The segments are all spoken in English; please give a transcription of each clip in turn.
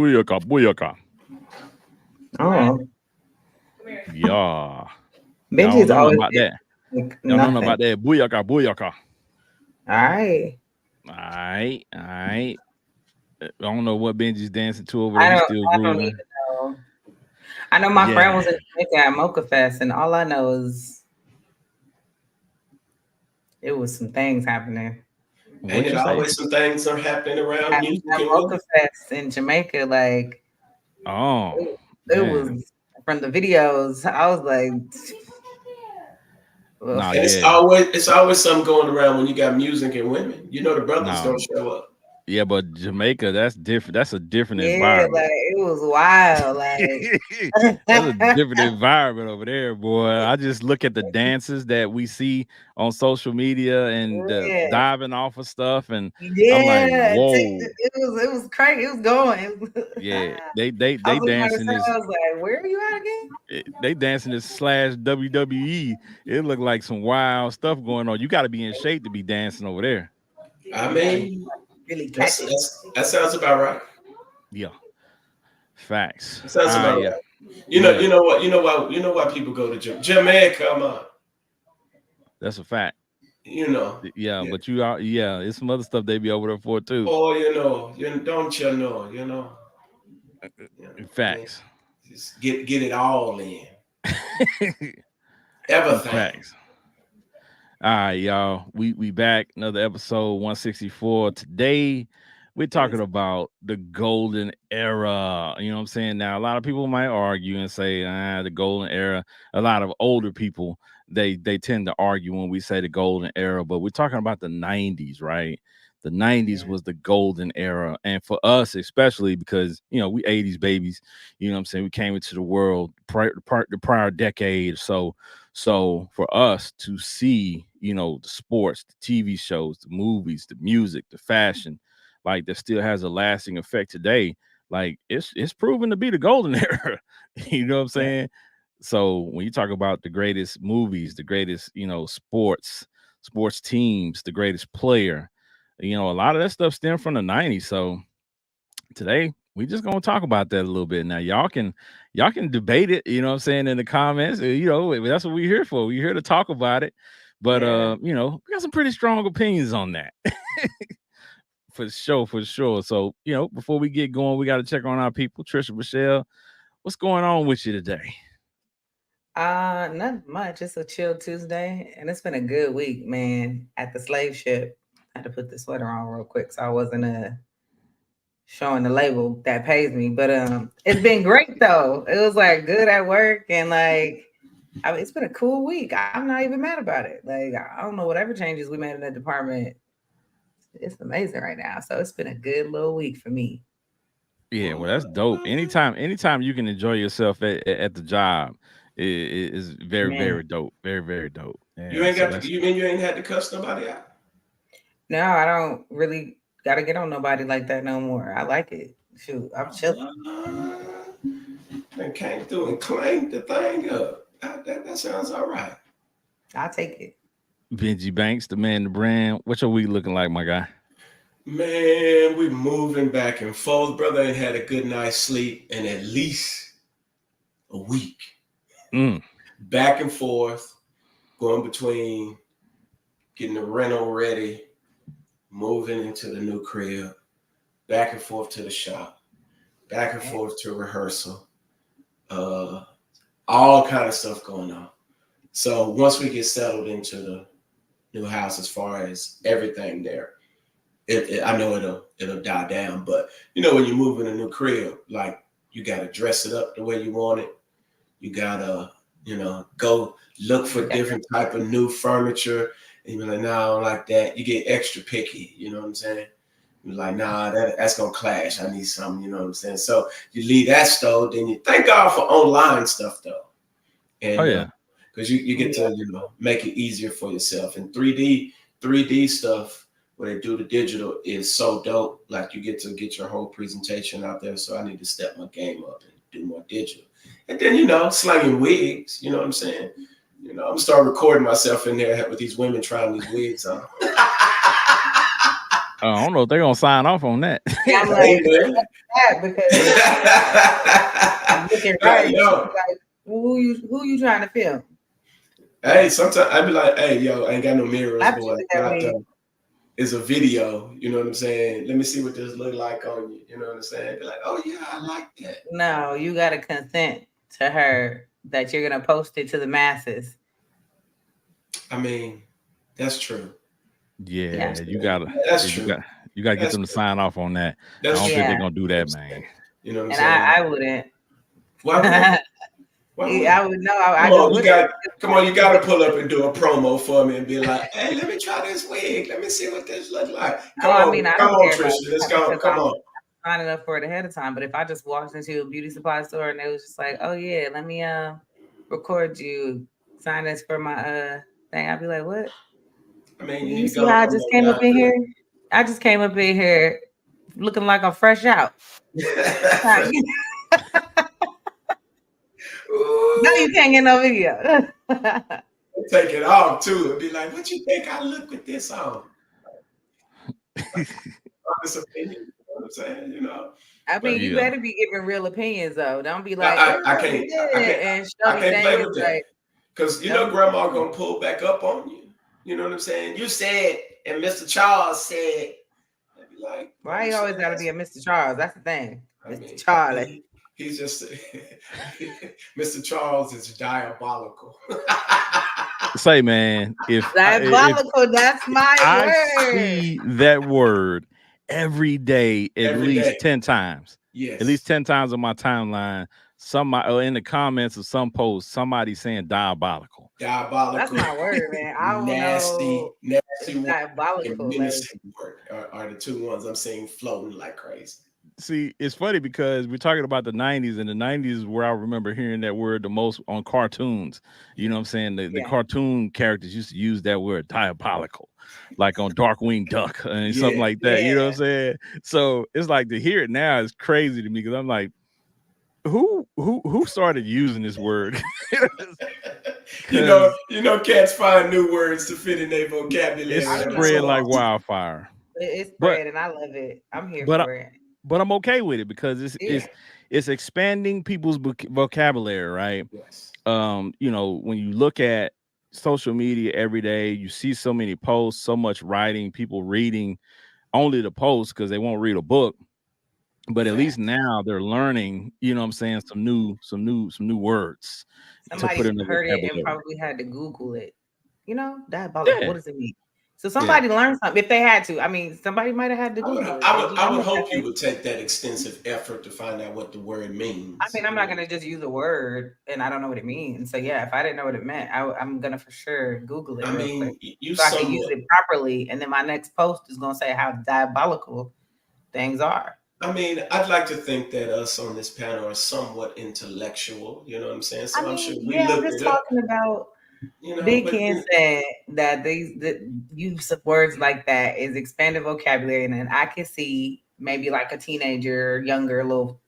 Booyaka, booyaka. Oh, Yeah. Y'all don't Benji's know nothing always about been that. like Y'all don't know nothing. about that. Booyaka, booyaka. All right. All right, all right. I don't know what Benji's dancing to over there. I He's don't. still I don't grooving. even know. I know my friend Yeah. was in Jamaica at Mocha Fest, and all I know is it was some things happening Ain't What it you say? always some things are happening around at, music at and Mocha women? Fest in Jamaica. Like Oh, it man. was from the videos. I was like, ugh. Nah, And yeah. it's always something going around when you got music and women. You know the brothers Nah. don't show up. Yeah, but Jamaica, that's different. That's a different Yeah, environment. like it was wild. Like That's a different environment over there, boy. I just look at the dances that we see on social media and the yeah, diving off of stuff, and I'm like, yeah. whoa, It was crazy. It was going. yeah, I they was looking at dancing the this, I was like, where are you at again? they dancing this slash WWE. It looked like some wild stuff going on. You got to be in shape to be dancing over there. I You gotta be mean, really catchy. that sounds about right. Yeah, facts. That sounds about Yeah, right. yeah, You know why people go to Jamaica. Come on, that's a fact. you know. Yeah, Yeah. but you are, yeah, it's some other stuff they be over there for too. Oh, don't you know. I mean, Facts. just get it all in. Everything. Facts. All right, y'all. We back another episode 164. Today we're talking about the golden era. You know what I'm saying? Now a lot of people might argue and say, the golden era. A lot of older people they tend to argue when we say the golden era, but we're talking about the 90s, right? The 90s was the golden era. And for us, especially because we 80s babies, you know what I'm saying? We came into the world the prior decade. So for us to see, the sports, the TV shows, the movies, the music, the fashion, like that still has a lasting effect today, like it's proven to be the golden era. You know what I'm saying? So when you talk about the greatest movies, the greatest, sports teams, the greatest player, a lot of that stuff stemmed from the 90s. So today we just gonna talk about that a little bit. Now y'all can debate it, you know what I'm saying, in the comments. That's what we're here for. We're here to talk about it. But Yeah. we got some pretty strong opinions on that. For sure. So, before we get going, we got to check on our people. Trisha, Michelle, what's going on with you today? Not much. It's a chill Tuesday, and it's been a good week, man. At the slave ship, I had to put the sweater on real quick, so I wasn't showing the label that pays me. But it's been great though. It was like good at work, and like it's been a cool week. I'm not even mad about it. Like I don't know whatever changes we made in the department. It's amazing right now. So it's been a good little week for me. Yeah, well, that's dope. Anytime you can enjoy yourself at the job is very, Man, very dope. Very, very dope. You Yeah, ain't so got to, that's you mean you ain't had to cuss nobody out? no, I don't really gotta get on nobody like that no more. I like it. Shoot, I'm chilling. And came through and claimed the thing up. That sounds all right. I'll take it. Benji Banks, the man, the brand. What's your week looking like, my guy? Man, we moving back and forth. Brother ain't had a good night's sleep in at least a week. Mm. Back and forth, going between getting the rental ready, moving into the new crib, back and forth to the shop, back and forth to rehearsal, all kind of stuff going on. So once we get settled into the new house, as far as everything there, I know it'll die down. But when you move in a new crib, like you got to dress it up the way you want it. You gotta go look for different type of new furniture. And you're like, no, I don't like that. You get extra picky. You know what I'm saying? You're like, nah, that's gonna clash. I need something. You know what I'm saying? So you leave that stove. Then you thank God for online stuff though, Oh and yeah. because you get to make it easier for yourself. And 3D stuff where they do the digital is so dope. Like you get to get your whole presentation out there. So I need to step my game up and do more digital. And then slanging wigs. You know what I'm saying? I'm gonna start recording myself in there with these women trying these wigs on. I don't know if they're gonna sign off on that. I'm Hey, like, man. that because I'm looking Yeah, right. And she's yo. like, who you trying to film? Hey, sometimes I be like, hey, yo, I ain't got no mirrors, That's boy. what that But means. it's a video. You know what I'm saying? Let me see what this look like on you. You know what I'm saying? Be like, oh yeah, I like that. No, you gotta consent to her that you're gonna post it to the masses. I mean, that's true. Yeah, Yeah. you gotta, That's yeah, true. you gotta get That's them to true. sign off on that. I That's don't true. think they're Yeah. gonna do You know what that, I'm man. saying? You know what I'm And saying? I wouldn't. Why wouldn't? Why wouldn't? I would know. I Come just on, you wouldn't. got. Come on, you got to pull up and do a promo for me and be like, "Hey, let me try this wig. Let me see what this look like." Oh, I mean, I Come don't on, care about Trisha. Let's that go. because Come I'm on. signing up for it ahead of time. But if I just walked into a beauty supply store and it was just like, oh yeah, let me record you, sign this for my thing, I'd be like, what? I mean, you You need to see go how I come just on came up down in to here? I just came up in here looking like I'm fresh out. it. No, Ooh, you can't get no video. take it off too and be like, "What you think I look with this on?" Honest opinion. You know what I'm saying? You know. I mean, But you Yeah, better be giving real opinions though. Don't be like, I, I look can't. at I it, can't. and I Shorty can't thing play is with that. like, Because you know don't. grandma gonna pull back up on you. You know what I'm saying? You said, and Mr. Charles said, I'd be like, are Why you you sure always got to that's be a Mr. Charles? That's the thing, I Mr. mean, Charlie. he's just Mr. Charles is diabolical. say, man, if Diabolical. That's my I word. see that word every day, at Every day. least 10 times, at least Yes. 10 times on my timeline, somebody or in the comments of some post, somebody saying diabolical. That's Diabolical, my word, man. I don't know. nasty, It's nasty word, and diabolical. Like, menacing word are the two ones I'm seeing floating like crazy. See, it's funny because we're talking about the 90s, and the 90s is where I remember hearing that word the most on cartoons. You know what I'm saying? The yeah, cartoon characters used to use that word diabolical, like on Darkwing Duck and something Yeah. like that. You know what I'm yeah. saying? So it's like to hear it now is crazy to me because I'm like, who started using this word? Because Cats find new words to fit in their it's vocabulary I every so spread like often. wildfire. It's But spread, and I love it. I'm here but for it. but I'm okay with it because it's Yeah. it's it's expanding people's vocabulary, right? Yes. When you look at social media every day, you see so many posts, so much writing, people reading only the posts because they won't read a book. But at least Fact. now they're learning, you know what I'm saying, some new words to put Somebody in the heard it and vocabulary. probably had to Google it. Diabolical. Yeah, What does it mean? So yeah. somebody learned something if they had to. I mean, somebody might have had to I would, Google it. I They would, just I would used that hope you thing. would take that extensive effort to find out what the word I means. mean, I'm not gonna just use a word and I don't know what it means. So yeah, if I didn't know what it meant, I'm gonna for sure Google it I real quick mean, you so I can use somewhat. it properly. And then my next post is gonna say how diabolical things are. I mean, I'd like to think that us on this panel are somewhat intellectual. You know what I'm saying? I So I'm sure mean, we yeah, I'm looked just it up. talking about You know, Big but Ken said that the use of words like that is expanded vocabulary, and then I can see maybe like a teenager, younger, little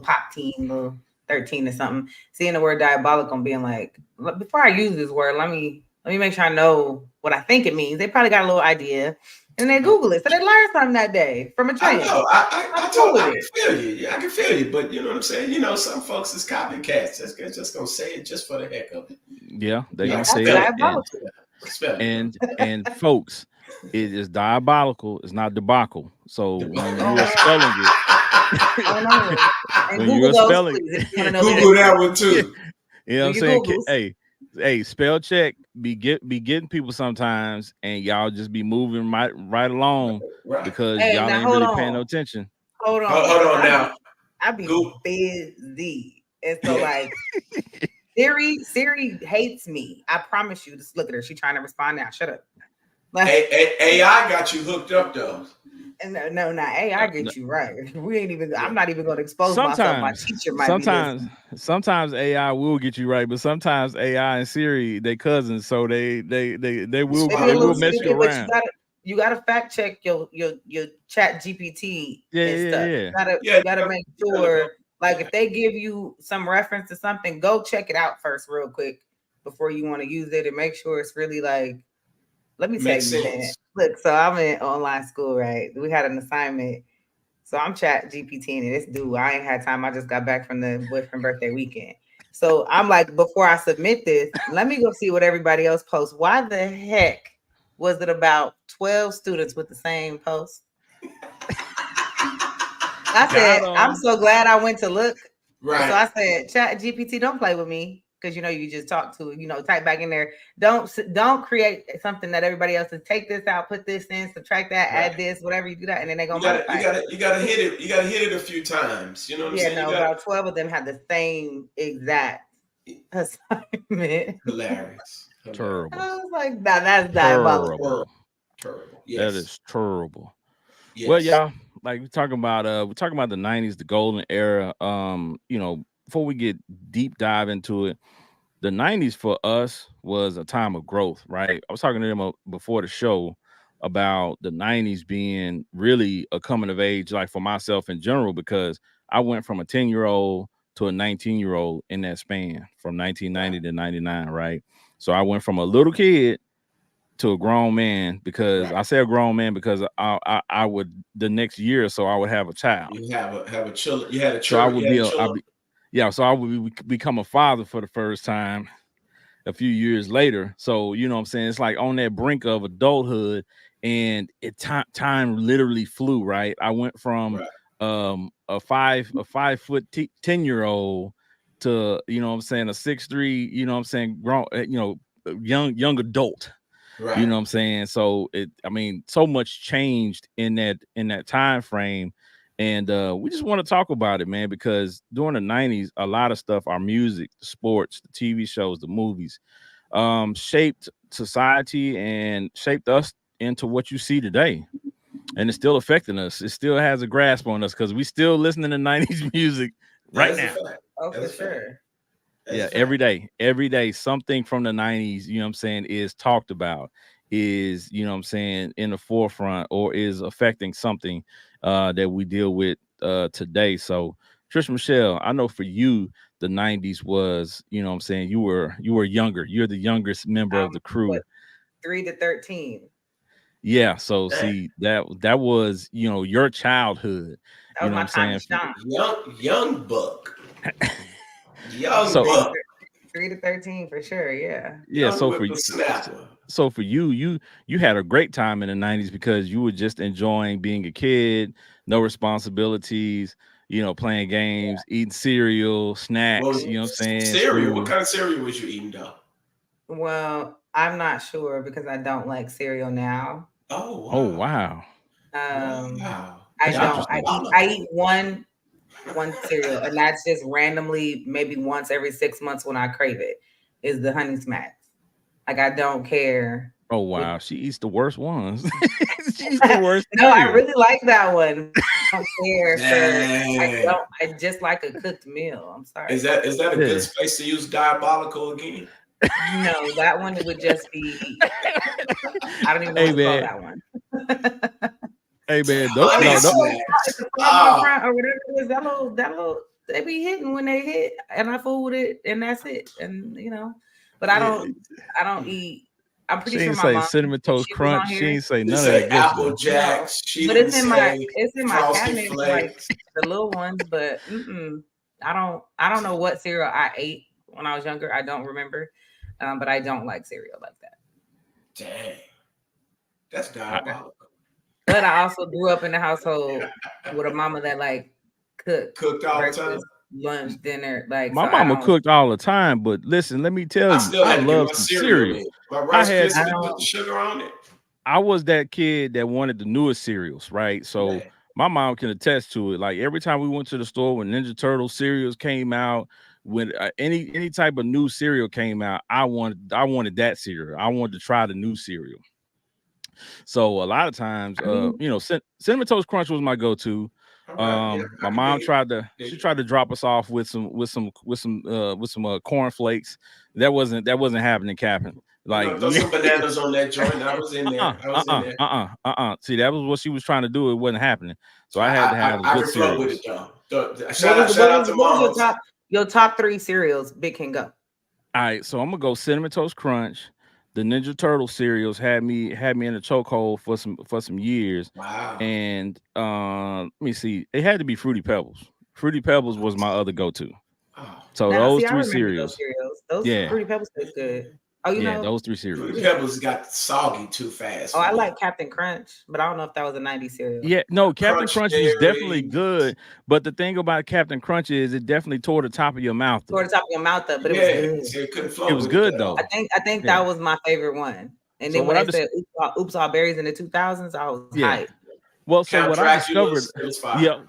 pop teen, little 13 or something, seeing the word diabolical and being like, before I use this word, let me make sure I know what I think it means. They probably got a little idea, and they Google it, so they learned something that day from a I trend. know. I'm cool with I it. can feel you. Yeah, I can feel you. But you know what I'm saying? You know, some folks is copycats. Just gonna say it just for the heck of it. Yeah, they're Be gonna like, That's say spell it. it. and diabolical. Spell it, bro. and folks, it is diabolical, it's not debacle. So when you are Oh, spelling it, oh no. And when you Google are those, spelling, please, if you want to know the Google difference. that one yeah, too. you know what Do I'm your saying? Googles. Hey, spell check be getting people sometimes, and y'all just be moving right along Right. because Hey, y'all now ain't hold really paying no on. attention. Hold on, Hold because on now. I be Google. busy. And so Yeah. like Siri hates me. I promise you. Just look at her. She trying to respond now. Shut up. Like, AI got you hooked up though. and no, not AI No, get you right. We ain't even. Yeah. I'm not even going to expose myself. My sometimes, teacher might be sometimes, listening. sometimes AI will get you right, but sometimes AI and Siri they cousins, so they will They be they a little will mess you stupid, but around. you gotta fact check your chat GPT Yeah, and yeah, stuff. yeah. Yeah, You gotta make you gotta sure, go. like Yeah. if they give you some reference to something, go check it out first real quick before you want to use it and make sure it's really like, let me tell Makes you, man. sense. Look, so I'm in online school, right? We had an assignment. So I'm chat GPT and this dude, I ain't had time. I just got back from the boyfriend birthday weekend. So I'm like, before I submit this, let me go see what everybody else posts. Why the heck was it about 12 students with the same post? I Got said, I'm him. so glad I went to look. So Right. I said, Chat GPT, don't play with me because you just talk to it. Type back in there. Don't create something that everybody else is. Take this out, put this in, subtract that, add Right. this, whatever you do that, and then they're You gonna gotta you modify it. gotta you gotta hit it. You gotta hit it a few times. You know what I'm Yeah, saying? You no, got about 12 of them had the same exact assignment. hilarious. Hilarious. Terrible. I was like, nah, that's diabolical. Terrible. Terrible. Terrible. That Yes. is terrible. Well, Yes. y'all, like we're talking about the 90s, the golden era. Before we get deep dive into it, the 90s for us was a time of growth, right? I was talking to them before the show about the 90s being really a coming of age, like for myself in general, because I went from a 10-year-old to a 19-year-old in that span from Right. 1990 to 99, right? So I went from a little kid to a grown man, because Right. I say a grown man because I would, the next year or so I would have a child. You have a children. You had a So I children. would You had be a a I children. be yeah, so I would become a father for the first time a few years later. So, you know what I'm saying? It's like on that brink of adulthood, and time literally flew, right? I went from Right. a 5 foot 10-year-old to, you know what I'm saying, a 6'3", you know what I'm saying, grown, young adult. You Right. know what I'm saying? So I mean, so much changed in that time frame. And we just want to talk about it, man, because during the 90s, a lot of stuff, our music, the sports, the TV shows, the movies, shaped society and shaped us into what you see today. And it's still affecting us. It still has a grasp on us because we still listening to 90s music That right is a now. fact. Oh, That's for a fact. sure. That's a Yeah, fact. every day, something from the 90s, you know what I'm saying, is talked about, is, you know what I'm saying, in the forefront, or is affecting something that we deal with today. So, Trish Michelle, I know for you, the 90s was, you know what I'm saying, you were younger. You're the youngest member of the What, crew. 3 to 13? Yeah, so Dang. see that was, your childhood, That you was know what my I'm time to saying? shine. Young buck. Young So, Three to buck. 3 to 13 for sure. Yeah. yeah, Young so for whippersnapper. so for you had a great time in the 90s because you were just enjoying being a kid, no responsibilities, playing games, eating cereal, snacks, Well, you know what I'm saying, cereal. What school. kind of cereal was you eating, though? Well, I'm not sure because I don't like cereal now. Oh Oh, wow, wow. Um, wow. I That's don't. I interesting. eat. Diabolical. I eat one cereal, and that's just randomly, maybe once every 6 months when I crave it. Is the Honey Smacks. Like I don't care. Oh, With wow. She eats the worst ones. She eats the worst no, I cereal. really like that one. I don't care for. I Dang. don't. I just like a cooked meal. I'm Is sorry. that a good Yeah. space to use diabolical again? No, that one would just be. I don't even know Hey, what to call man. that one. Hey, man. No, Well, Honey no, no. it's smacks. the frog on the Oh, front or whatever it is. That little, they be hitting when they hit, and I fool with it, and that's it. And but I yeah. don't eat. I'm pretty She sure ain't my say mom, cinnamon if toast she was on crunch. She here, ain't say She none of say that good Apple stuff. no, Jacks. She but didn't say it's in my Frosted cabinet, like Flakes. the little ones. But I don't know what cereal I ate when I was younger. I don't remember, but I don't like cereal like that. Dang, that's I, diabolical. But I also grew up in a household with a mama that like cooked Cooked all the time. breakfast, lunch, dinner, like so my I mama don't cooked all the time, but listen, let me tell I you, still I had to get love my some cereal cereal. in. My I Rice had I Krispies put the don't sugar on it. I was that kid that wanted the newest cereals, right? So Man, my mom can attest to it. Like every time we went to the store when Ninja Turtle cereals came out, when any type of new cereal came out, I wanted that cereal. I wanted to try the new cereal. So a lot of times, I mean cinnamon toast crunch was my go-to. all right, yeah, My I can mom dig it. tried to Dig she it. tried to drop us off with some corn flakes. That wasn't happening, Captain. Like Throw some bananas on that joint. I was in there. I was in there. See, that was what she was trying to do. It wasn't happening. So I had to have the I good can flow with it cereals. though. what was Shout what out was to what was moms. your top three cereals? Big can go. All right, so I'm gonna go cinnamon toast crunch. the Ninja Turtle cereals had me in a chokehold for some years. Wow. And let me see, it had to be Fruity Pebbles. Fruity Pebbles was my other go-to. Oh, So Now, those see, I three remember those cereals. cereals. Those Yeah. Fruity Pebbles taste good. Oh, you Yeah, know, those three Fruity cereals. yeah. Pebbles got soggy too fast Oh, for I me. like Captain Crunch, but I don't know if that was a 90s cereal. Yeah, no, Captain Crunch Crunch was definitely Berry. good, but the thing about Captain Crunch is it definitely tore the top of your mouth Toward up. the top of your mouth up, but it was Yeah, good. see, it couldn't It flow was with it good at though. all. I think Yeah. that was my favorite one. And So then when what I they just said oops all berries in the 2000s, I was yeah. hyped. Well, so Count what I discovered, Dracula's, it was fire.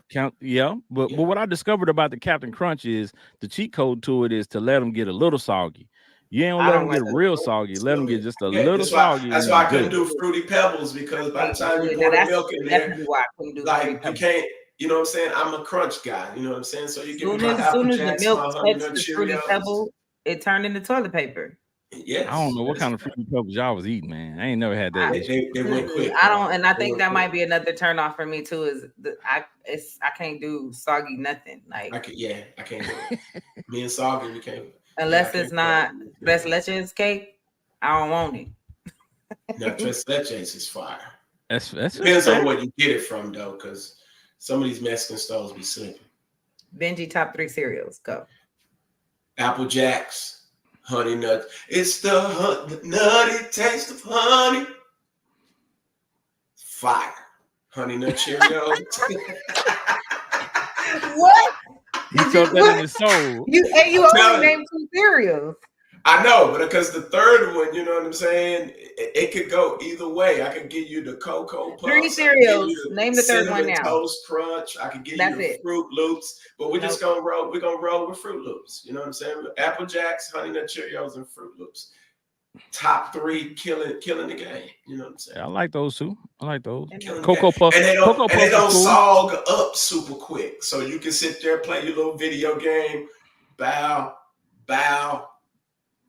but Yeah. what I discovered about the Captain Crunch is the cheat code to it is to let them get a little soggy. You don't I let don't them like get those. real soggy. Let them get just a Yeah, little soggy, and that's you're why I couldn't good. do Fruity Pebbles because by the Can't time do you it. Now pour the that's milk in there, definitely why I couldn't do Fruity like you Pebbles. can't, you know what I'm saying? I'm a crunch guy, you know what I'm saying? So you give me my As Apple soon as the Jacks, milk my Honey touched Nut the Fruity Cheerios. Pebble, it turned into toilet paper. I don't Yes, know what kind of Fruity Pebbles y'all was eating, man. I ain't never had that issue. they went quick, I bro. don't, and I They think went that might quick. be another turn off for me too. I can't do soggy nothing like I can't do it. Me and Soggy, we can't. Yeah, I unless can't it's do not it. tres leches cake. I don't want it. Now, Tres Leches is fire. That's Depends on fair. where you get it from, though, because some of these Mexican stores be sleeping. Benji top 3 cereals. Go. Apple Jacks, Honey Nut. It's the nutty taste of honey. Fire. Honey Nut Cheerios. What He did you felt that in what? his soul. You I'm only telling you. named 2 cereals. I know, but because the third one, you know what I'm saying? It could go either way. I could give you the Cocoa 3 Puffs. I could give cereals. you the Name the third one Cinnamon now. Toast Crunch. I could give you That's the it. Fruit Loops. But we're just Nope. gonna roll. We're gonna roll with Fruit Loops. You know what I'm saying? Apple Jacks, Honey Nut Cheerios, and Fruit Loops. Top 3 killing the game. You know what I'm saying? Yeah, I like those too. I like those. And Killing the game. Cocoa Puff. Cocoa And they Puffs is don't cool. sog up super quick. So you can sit there, play your little video game, bow, bow.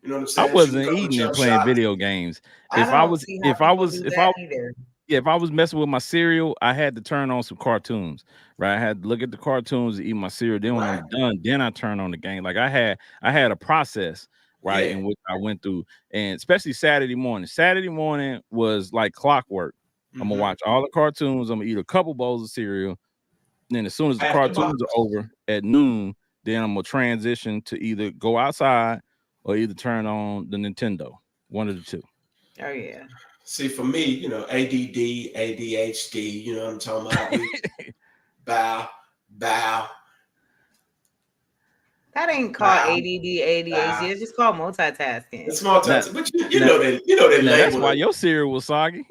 You know what I'm I saying? Shoot a wasn't couple eating and jump playing shots. video games. I don't see how If I people was do if that I either. Yeah, if I was messing with my cereal, I had to turn on some cartoons, right? I had to look at the cartoons and eat my cereal. Then when Right. I'm done, then I turn on the game. Like I had a process, right, Yeah. in which I went through, and especially Saturday morning. Saturday morning was like clockwork. I'm gonna Mm-hmm. watch all the cartoons. I'm gonna eat a couple bowls of cereal. Then as soon as the Half the box. cartoons are over at noon, then I'm gonna transition to either go outside or either turn on the Nintendo. One of the two. Oh yeah. See, for me, you know, ADD, ADHD, you know what I'm talking about? We bow, bow, That ain't called bow, ADD, ADHD. bow. It's just called multitasking. It's small Now, time. But now, you know they now that's label why it. your cereal was soggy.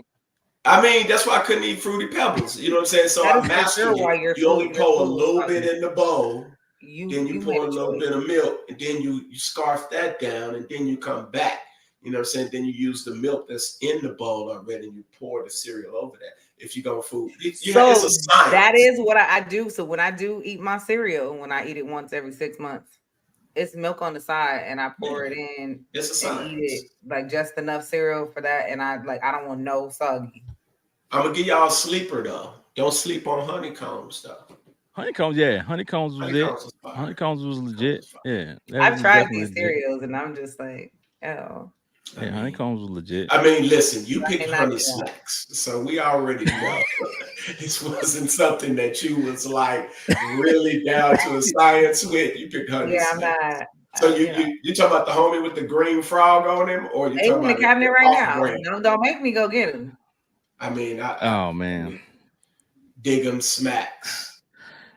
I mean, that's why I couldn't eat Fruity Pebbles. You know what I'm saying? So That I is for sure mastered it. why You only your pour a food was little bit soggy. in the bowl, then you You made pour a a little choice. bit of milk, and then you scarf that down, and then you come back. You know what I'm saying? Then you use the milk that's in the bowl already, and you pour the cereal over that. If you go food, it's a So that science. is what I do. So when I do eat my cereal, when I eat it once every 6 months, it's milk on the side and I pour Yeah, it in it's a and eat science. it like just enough cereal for that. And I don't want no soggy. I'm gonna give y'all a sleeper though. Don't sleep on honeycombs though. Honeycombs, yeah, honeycombs was it. Honeycombs is fire. Honeycombs was Honeycombs legit. is fire. Yeah, that I've was tried definitely these legit. cereals and I'm just like, oh, I Yeah, mean, honeycombs was legit. listen, you I picked cannot honey do that. smacks, so we already know this wasn't something that you was like really down to a science with. You picked honey Yeah, I'm smacks. not. So You know, you talking about the homie with the green frog on him, or you they talking in the about cabinet the right off now. brand? Don't make me go get them. I mean, Oh I man. mean, dig 'em smacks.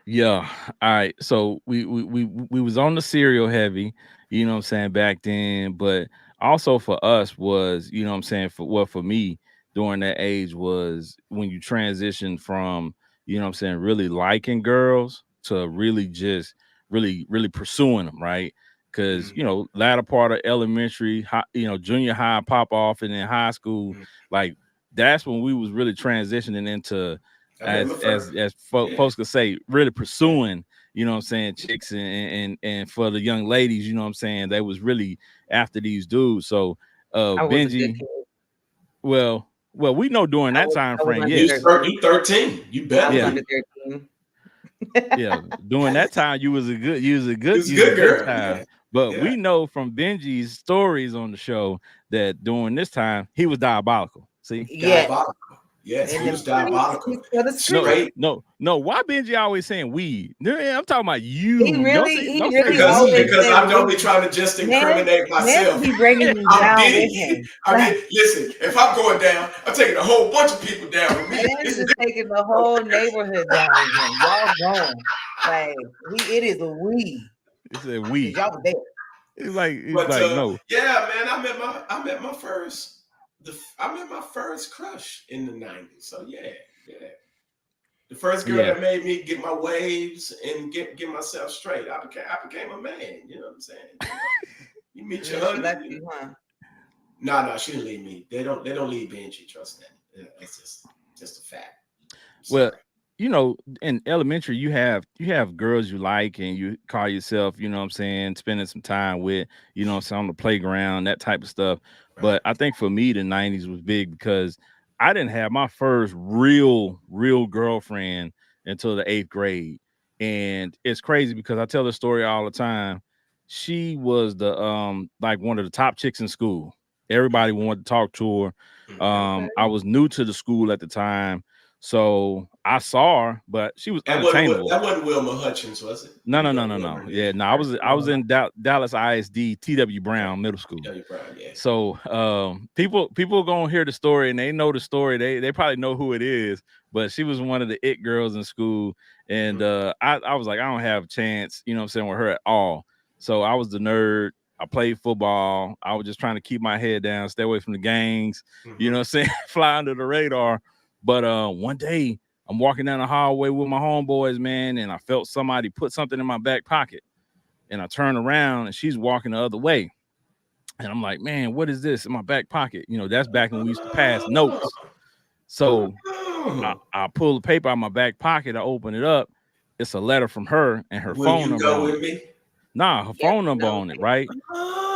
Yeah. All right. So we was on the cereal heavy, you know what I'm saying, back then, but also for us was, you know what I'm saying, for me during that age was when you transition from, you know what I'm saying, really liking girls to really just really pursuing them, right? Because Mhm, you know, latter part of elementary, you know, junior high pop off, and then high school, mhm. like that's when we was really transitioning into I remember first. Yeah, folks could say, really pursuing, you know what I'm saying, chicks and for the young ladies, you know what I'm saying, they was really after these dudes. So I was a good Benji, kid. well, we know during that time I was frame, under you yes. 13. you 13. You I better was Yeah, under be. 13. yeah. During that time, you was a You was a good good girl. child. Yeah, But Yeah. we know from Benji's stories on the show that during this time he was diabolical. See? Yeah, Diabolical. Yes, in he them was streets, diabolical. for the No, streets. Straight. no. Why Benji always saying we? I'm talking about He you. Don't really, say he don't say really Because always we. because said I don't be we. trying to just Man, incriminate man myself. be bringing you I'm down with getting him. I Like, mean, listen, if I'm going down, I'm taking a whole bunch of people down with me. man is taking the whole neighborhood down with him. Y'all going. Like, it is a we. He said Because we. y'all was there. It's But like no. yeah, man, I met my first crush in the 90s. So yeah. The first girl Yeah. that made me get my waves and get myself straight. I became a man. You know what I'm saying? You meet your Yeah, she honey. left you, huh? No, she didn't leave me. They don't leave Benji. Trust that. Yeah, that's just a fact. Well, Sorry. in elementary, you have girls you like and you call yourself, spending some time with, on the playground, that type of stuff. Right. But I think for me, the 90s was big because I didn't have my first real girlfriend until the 8th grade. And it's crazy because I tell the story all the time. She was the like one of the top chicks in school. Everybody wanted to talk to her. Okay. I was new to the school at the time. So I saw her, but she was unattainable. That wasn't Wilma Hutchins, was it? No. Wilma, Yeah, no, I was in Dallas ISD, T.W. Brown Middle School. T.W. Brown, yeah. So people gonna hear the story and they know the story. They probably know who it is, but she was one of the it girls in school. And I was like, I don't have a chance, with her at all. So I was the nerd. I played football. I was just trying to keep my head down, stay away from the gangs, fly under the radar. But one day I'm walking down the hallway with my homeboys, man, and I felt somebody put something in my back pocket. And I turned around and she's walking the other way. And I'm like, man, what is this in my back pocket? That's back when we used to pass notes. So I pull the paper out of my back pocket. I open it up. It's a letter from her and her Will phone you number go on with it. me? Nah, her phone number on it, right?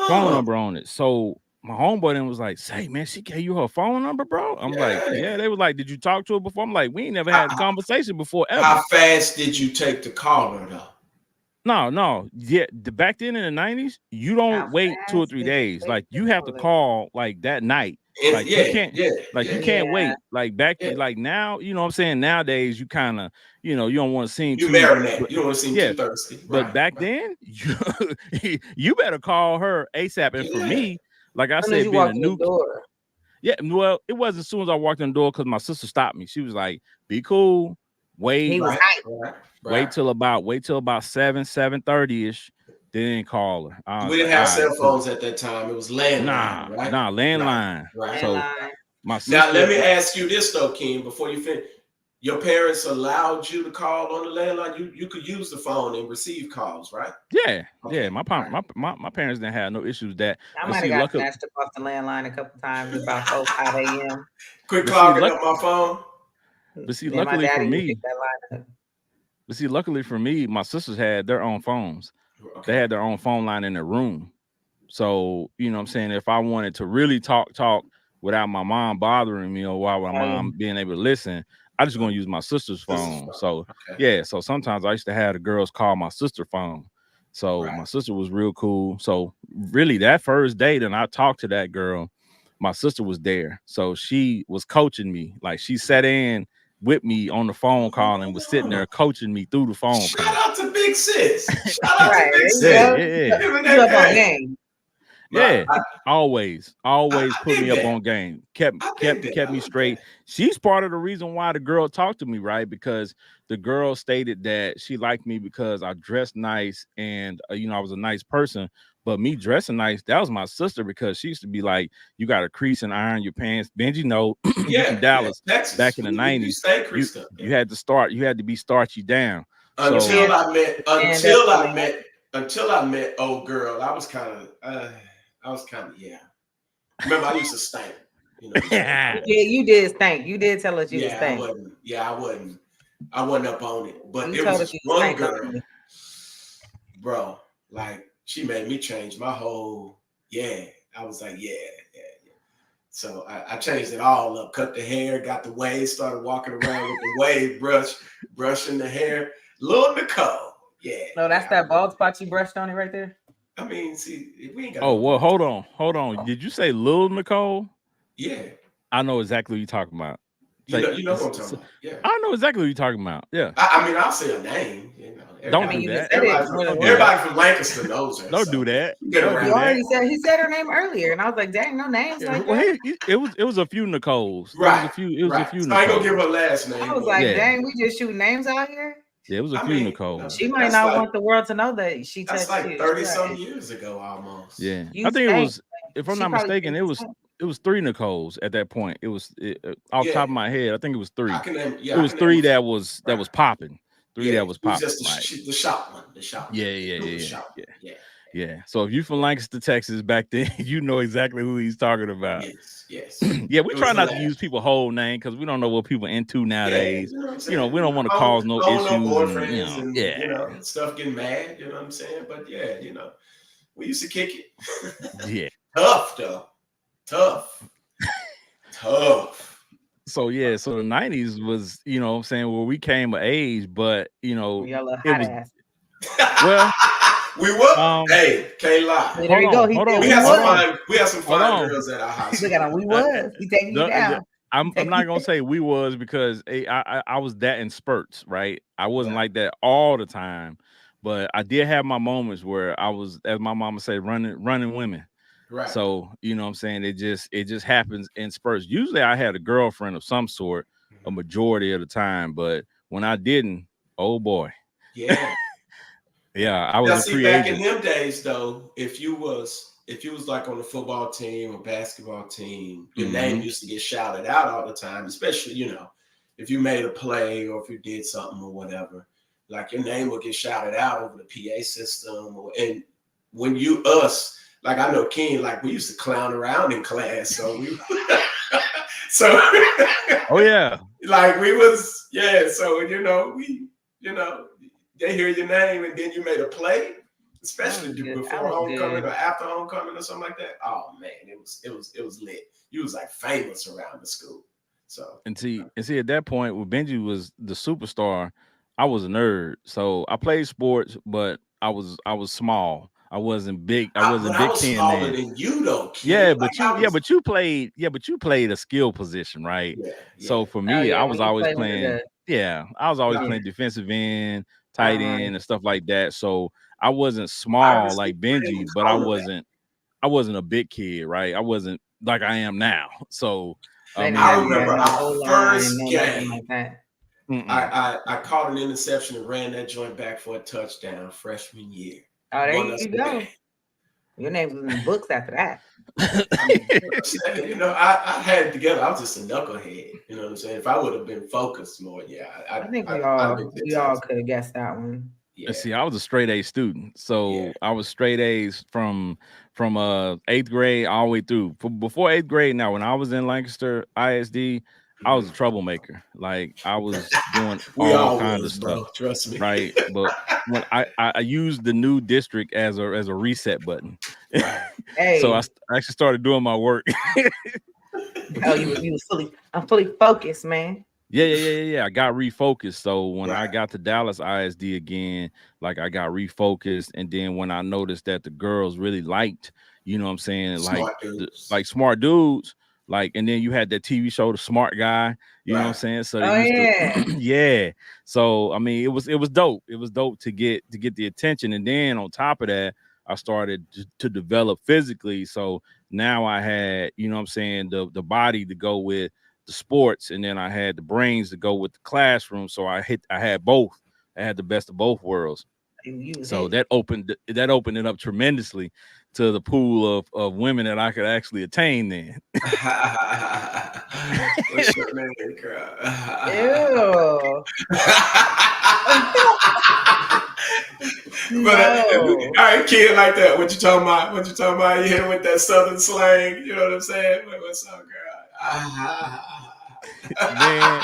Phone Oh, number on it. So my homeboy then was like, say, man, she gave you her phone number, bro? I'm like, yeah. They was like, did you talk to her before? I'm like, we ain't never had a conversation before ever. How fast did you take to call her though? No. Yeah, back then in the 90s, you don't wait 2 or 3 days. Like you have to call like that night. Like you can't you can't wait. Like back like now, you know what I'm saying? Nowadays, you kind of, you don't want to seem You too marinate. You don't want to seem too thirsty. But back then, you better call her ASAP. And for me, like I said, being a new door. Yeah, well, it wasn't as soon as I walked in the door because my sister stopped me. She was like, "Be cool, wait, He was wait till about 7:30 ish, then call her." We didn't have cell phones at that time. It was landline, right? Landline. Right. So my sister. Now let me ask you this though, Ken, before you finish. Your parents allowed you to call on the landline. You could use the phone and receive calls, right? Yeah, okay. My parents didn't have no issues with that. I might have got snatched up off the landline a couple times about 4-5 a.m. Quit clogging up my phone. But see, luckily for me, my sisters had their own phones. Okay. They had their own phone line in their room. So, you know what I'm saying? If I wanted to really talk without my mom bothering me or while my mom being able to listen, I just gonna use my sister's phone. So so sometimes I used to have the girls call my sister phone. So my sister was real cool. So really that first day that I talked to that girl, my sister was there. So she was coaching me. Like she sat in with me on the phone call and was sitting there coaching me through the phone call. Shout out to Big Sis. Shout out to Big Sis. Yeah, always put me up on game. Kept me straight. She's part of the reason why the girl talked to me, right? Because the girl stated that she liked me because I dressed nice and I was a nice person. But me dressing nice, that was my sister because she used to be like, you got to crease and iron your pants. Benji, you from Dallas back in the 90s. You had to be starchy down. Until I met old girl, I was kind of Remember, I used to stink. Yeah, you did stink. You did tell us you stank. I wasn't up on it. But there was one girl, bro, like she made me change my whole, I was like, So I changed it all up, cut the hair, got the wave, started walking around with the wave brushing the hair. Little Nicole. Yeah. No, that's that bald spot you brushed on it right there? I mean, see, we ain't got Oh no well, voice. hold on. Did you say Lil Nicole? Yeah, I know exactly what you're talking about. you know what I'm talking about. Yeah, I know exactly what you're talking about. Yeah. I mean, I'll say a name. You know, Don't I mean, do you just that. said it everybody, more than Don't do once. that. everybody from Lancaster knows her. Don't So do that. get Don't around. He do already that. said, he said her name earlier, and I was like, dang, no names like Well, that. it was a few Nicoles. It was Right, a few. It was a right. few So I ain't gonna give Nicoles. her last I name, was but like, Yeah. dang, we just shoot names out here. Yeah, it was a I few mean, Nicoles. She might that's not like want the world to know that she that's touched like you. 30 She some like, years ago almost. Yeah, you I think it stank. was. If I'm She not probably mistaken, think you stank. it was 3 Nicoles at that point. It was off the Yeah, top of my head. I think it was 3. I can name. It Yeah, I was can name. 3 that was Right. popping. 3 Yeah, that was he was popping. just Right. the shop one. The shop one. Yeah, The shop one. yeah. Yeah. Yeah. So if you from Lancaster, Texas back then, you know exactly who he's talking about. Yes. Yeah, we It try was not to hilarious. use people's whole name because we don't know what people into Yeah, nowadays. you know what I'm You know, saying? we don't want to I cause no don't know issues and boyfriends and yeah. you know stuff getting mad. You know what I'm saying? But yeah, you know, we used to kick it. Yeah. Tough though. Tough. So yeah, so the 90s was, you know what I'm saying, where we came of age, but you know, Your little it hot was ass. well, we were. Hey, can't lie. There you go. He said we was. We had some fine girls at our high school. Look at him. We was. He taking you down. I'm not gonna say we was because I was that in spurts, right? I wasn't like that all the time, but I did have my moments where I was, as my mama said, running women. Right. So you know what I'm saying, it just happens in spurts. Usually I had a girlfriend of some sort a majority of the time, but when I didn't, oh boy. Yeah. Yeah, I was a free back agent. in them days though, if you was like on the football team or basketball team, your name used to get shouted out all the time, especially, you know, if you made a play or if you did something or whatever, like your name would get shouted out over the PA system. And when like I know King, like we used to clown around in class. So oh yeah. Like we was, so they hear your name and then you made a play, especially before homecoming or after homecoming or something like that. Oh man, it was lit. You was like famous around the school. So and see at that point when Benji was the superstar, I was a nerd. So I played sports, but I was small. I wasn't big. I wasn't Big Ten smaller man. than you though, kid. Yeah, but you played a skill position, right? Yeah. So for me, I was always playing. I was always Yeah. playing defensive end, tight end, and stuff like that. So I wasn't small like Benji, but I wasn't a big kid, right? I wasn't like I am now. So I remember our first game. Like that. I caught an interception and ran that joint back for a touchdown freshman year. Oh, there you go. Your name was in the books after that. You know, I had it together. I was just a knucklehead. You know what I'm saying? If I would have been focused more, I think we all could have guessed that one. Yeah. See, I was a straight A student, so I was straight A's from 8th grade all the way through. Before 8th grade, now when I was in Lancaster ISD, I was a troublemaker. Like I was doing all kinds of stuff. Trust me, right? But when I used the new district as a reset button, so I actually started doing my work. You was I'm fully focused, man. Yeah. I got refocused. So when I got to Dallas ISD again, like I got refocused, and then when I noticed that the girls really liked, you know what I'm saying, like smart dudes. Like, and then you had that TV show, The Smart Guy, you know what I'm saying? So they used to, So I mean, it was dope. It was dope to get the attention. And then on top of that, I started to develop physically. So now I had, you know what I'm saying, the body to go with the sports, and then I had the brains to go with the classroom. So I had both. I had the best of both worlds. So that opened it up tremendously to the pool of women that I could actually attain then. What's your name, girl? Ew. But all right, kid like that. What you talking about? You hit him with that southern slang. You know what I'm saying? What's up, girl? Man,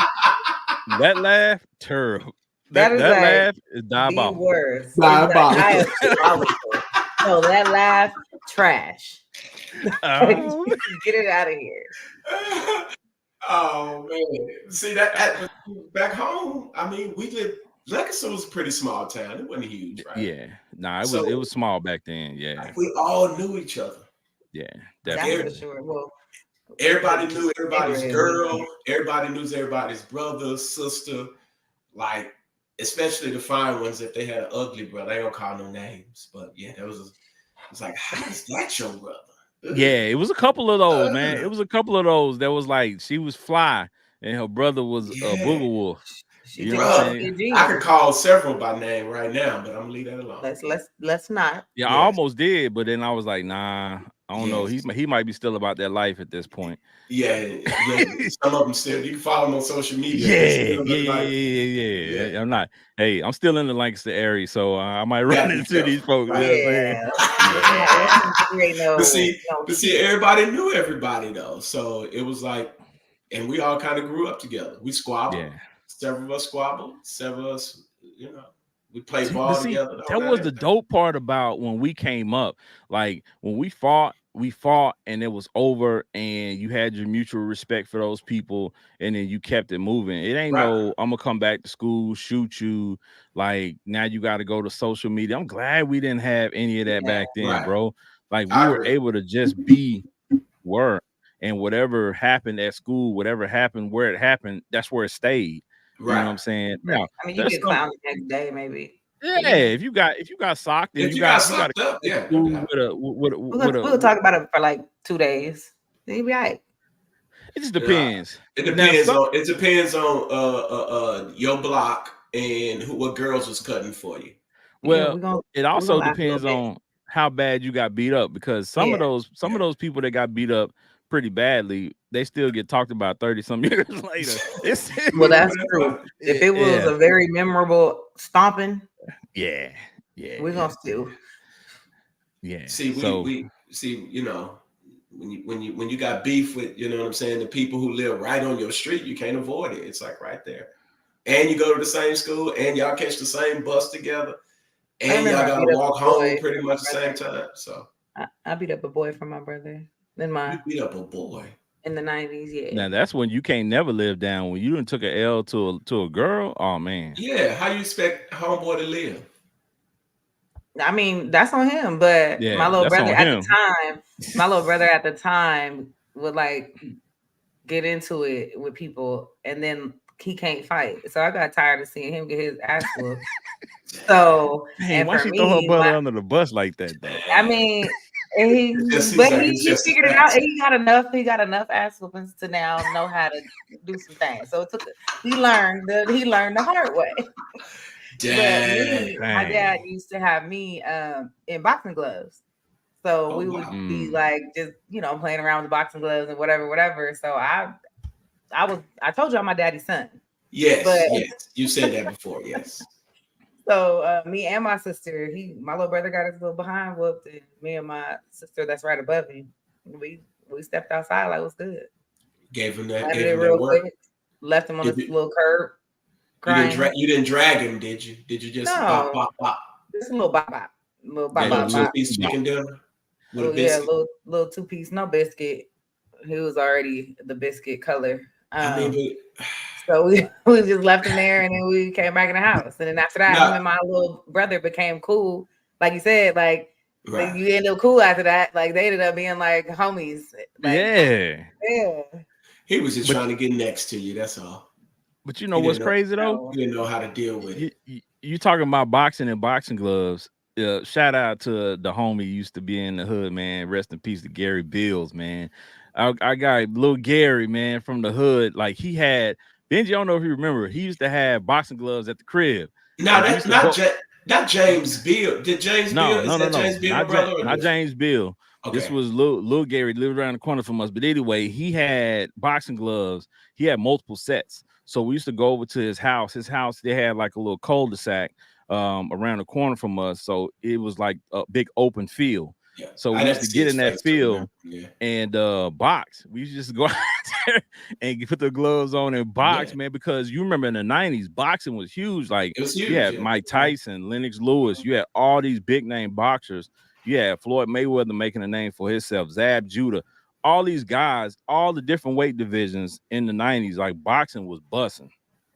that laugh, terrible. That laugh is diabolical. The worst. Diabolical. No, that laugh, trash. Get it out of here. Oh man! See that back home. I mean, we did Lancaster was a pretty small town. It wasn't huge, right? Yeah, nah, it So was small back then. Yeah, like, we all knew each other. yeah, That's for definitely. sure. Well, Everybody the knew everybody's neighborhood we girl. from. Everybody knew everybody's brother, sister. Like, especially the fine ones. If they had an ugly brother, they don't call no names. But yeah, it's like, how is that your brother? Ugh. Yeah, it was a couple of those, man. It Ugh. was a couple of those that was like she was fly and her brother was a Yeah, booger wolf. She You know what took I'm bro. after saying? your I could genes. call several by name right now, but I'm gonna leave that alone. Let's not. Yeah, I Yes, almost did, but then I was like, nah, I don't know. yes. He might be still about that life at this point. Yeah, yeah. Some of them still. You can follow them on social media. They Yeah, still yeah, look yeah, like, yeah, yeah, yeah. yeah. I'm not. Hey, I'm still in the Lancaster area, so I might You run gotta be into these careful, folks. You right? know what I'm saying? Yeah. Let's Yeah, not create but no see, no but see, heat. everybody knew everybody though, so it was like, and we all kind of grew up together. We squabbled. yeah. Several of us squabbled. Several of us, we played But ball see, together. The whole that nine was the yards. dope part about when we came up. Like when we fought, and it was over, and you had your mutual respect for those people, and then you kept it moving. It ain't Right, no, I'm gonna come back to school, shoot you. Like now you got to go to social media. I'm glad we didn't have any of that Yeah. back then, right. bro. Like we I were agree. able to just be were, and whatever happened at school, whatever happened where it happened, that's where it stayed. You know what Right. I'm saying? Right. Now I mean, you there's get some. clowned the next day, maybe. But Yeah, if you got socked and If you got you got to sucked up, come to yeah, no school doubt. we'll talk about it for like 2 days. Then you'll be all right. it just Uh, depends. it Now depends some on your block and what girls was cutting for you. Yeah, well, it we're gonna also laugh a little depends bit. on how bad you got beat up because Yeah. some of Yeah. those people that got beat up pretty badly, they still get talked about 30 some years later. It's Well, You know that's what that's true. like? If it was yeah. a very memorable stomping, Yeah. Yeah. we're gonna still. Yeah. See, So we see, when you got beef with, you know what I'm saying, the people who live right on your street, you can't avoid it. It's like right there. And you go to the same school and y'all catch the same bus together I and remember y'all I gotta beat up a walk home boy pretty for my much the same brother. time. So I beat up a boy for my brother you beat up a boy. in the 90s. now Yeah. that's when you can't never live down. When you done took a L to a girl, oh man. Yeah, how you expect homeboy to live? I mean, that's on him. But Yeah, that's on him. my little brother at the time would like get into it with people, and then he can't fight. So I got tired of seeing him get his ass whooped. So, Dang, and why for she throw her me, brother under the bus like that though? I Man, mean, and it just but seems like it's he just a figured it out. fancy. And he got enough ass whoopings to now know how to do some things. So it took, he learned the hard way. But Dang. me, my dad Dang. used to have me in boxing gloves. So Oh we would wow. be Mm. like just, playing around with the boxing gloves and whatever. So I told you I'm my daddy's son. But Yes, yes. You said that before, yes. so me and my sister, my little brother got his little behind whooped, and me and my sister that's right above him, we stepped outside like what's good. Landed Gave it him that real work. quick, left him on Did this you, little curb crying. you didn't drag him, did you? Did you just bop No, bop bop? just a little bop bop. Little bop Gave him a bop Little bop. two-piece bop. chicken dinner with a Oh yeah, biscuit. little 2 piece, no biscuit. He was already the biscuit color. I mean, So we just left him there, and then we came back in the house. And then after that, him not and my little brother became cool. Like you said, like right. you end up cool after that. Like they ended up being like homies. Like Yeah. yeah, He was just But trying to get next to you. That's all. but you know He what's didn't know. crazy though? no, He didn't know how to deal with You, it. you talking about boxing and boxing gloves. Shout out to the homie used to be in the hood, man. Rest in peace to Gary Bills, man. I got little Gary, man, from the hood. Like he had Benji. I don't know if you remember. He used to have boxing gloves at the crib. Now Like he that used to go. not James Bill. Did James Bill? No, Is no, no, that James no, Bill brother or not this? James Bill. This Okay. was little Gary lived around the corner from us. But anyway, he had boxing gloves. He had multiple sets. So we used to go over to his house. His house, they had like a little cul-de-sac around the corner from us. So it was like a big open field. Yeah. So I we used didn't to see get his in that face to remember. field Yeah. and box. We used to just go out there and put the gloves on and box, Yeah. man, because you remember in the 90s, boxing was huge. Like It was you huge. had Yeah. Mike Tyson, Lennox Lewis, you had all these big name boxers. You had Floyd Mayweather making a name for himself, Zab Judah, all these guys, all the different weight divisions in the 90s, like boxing was bussing.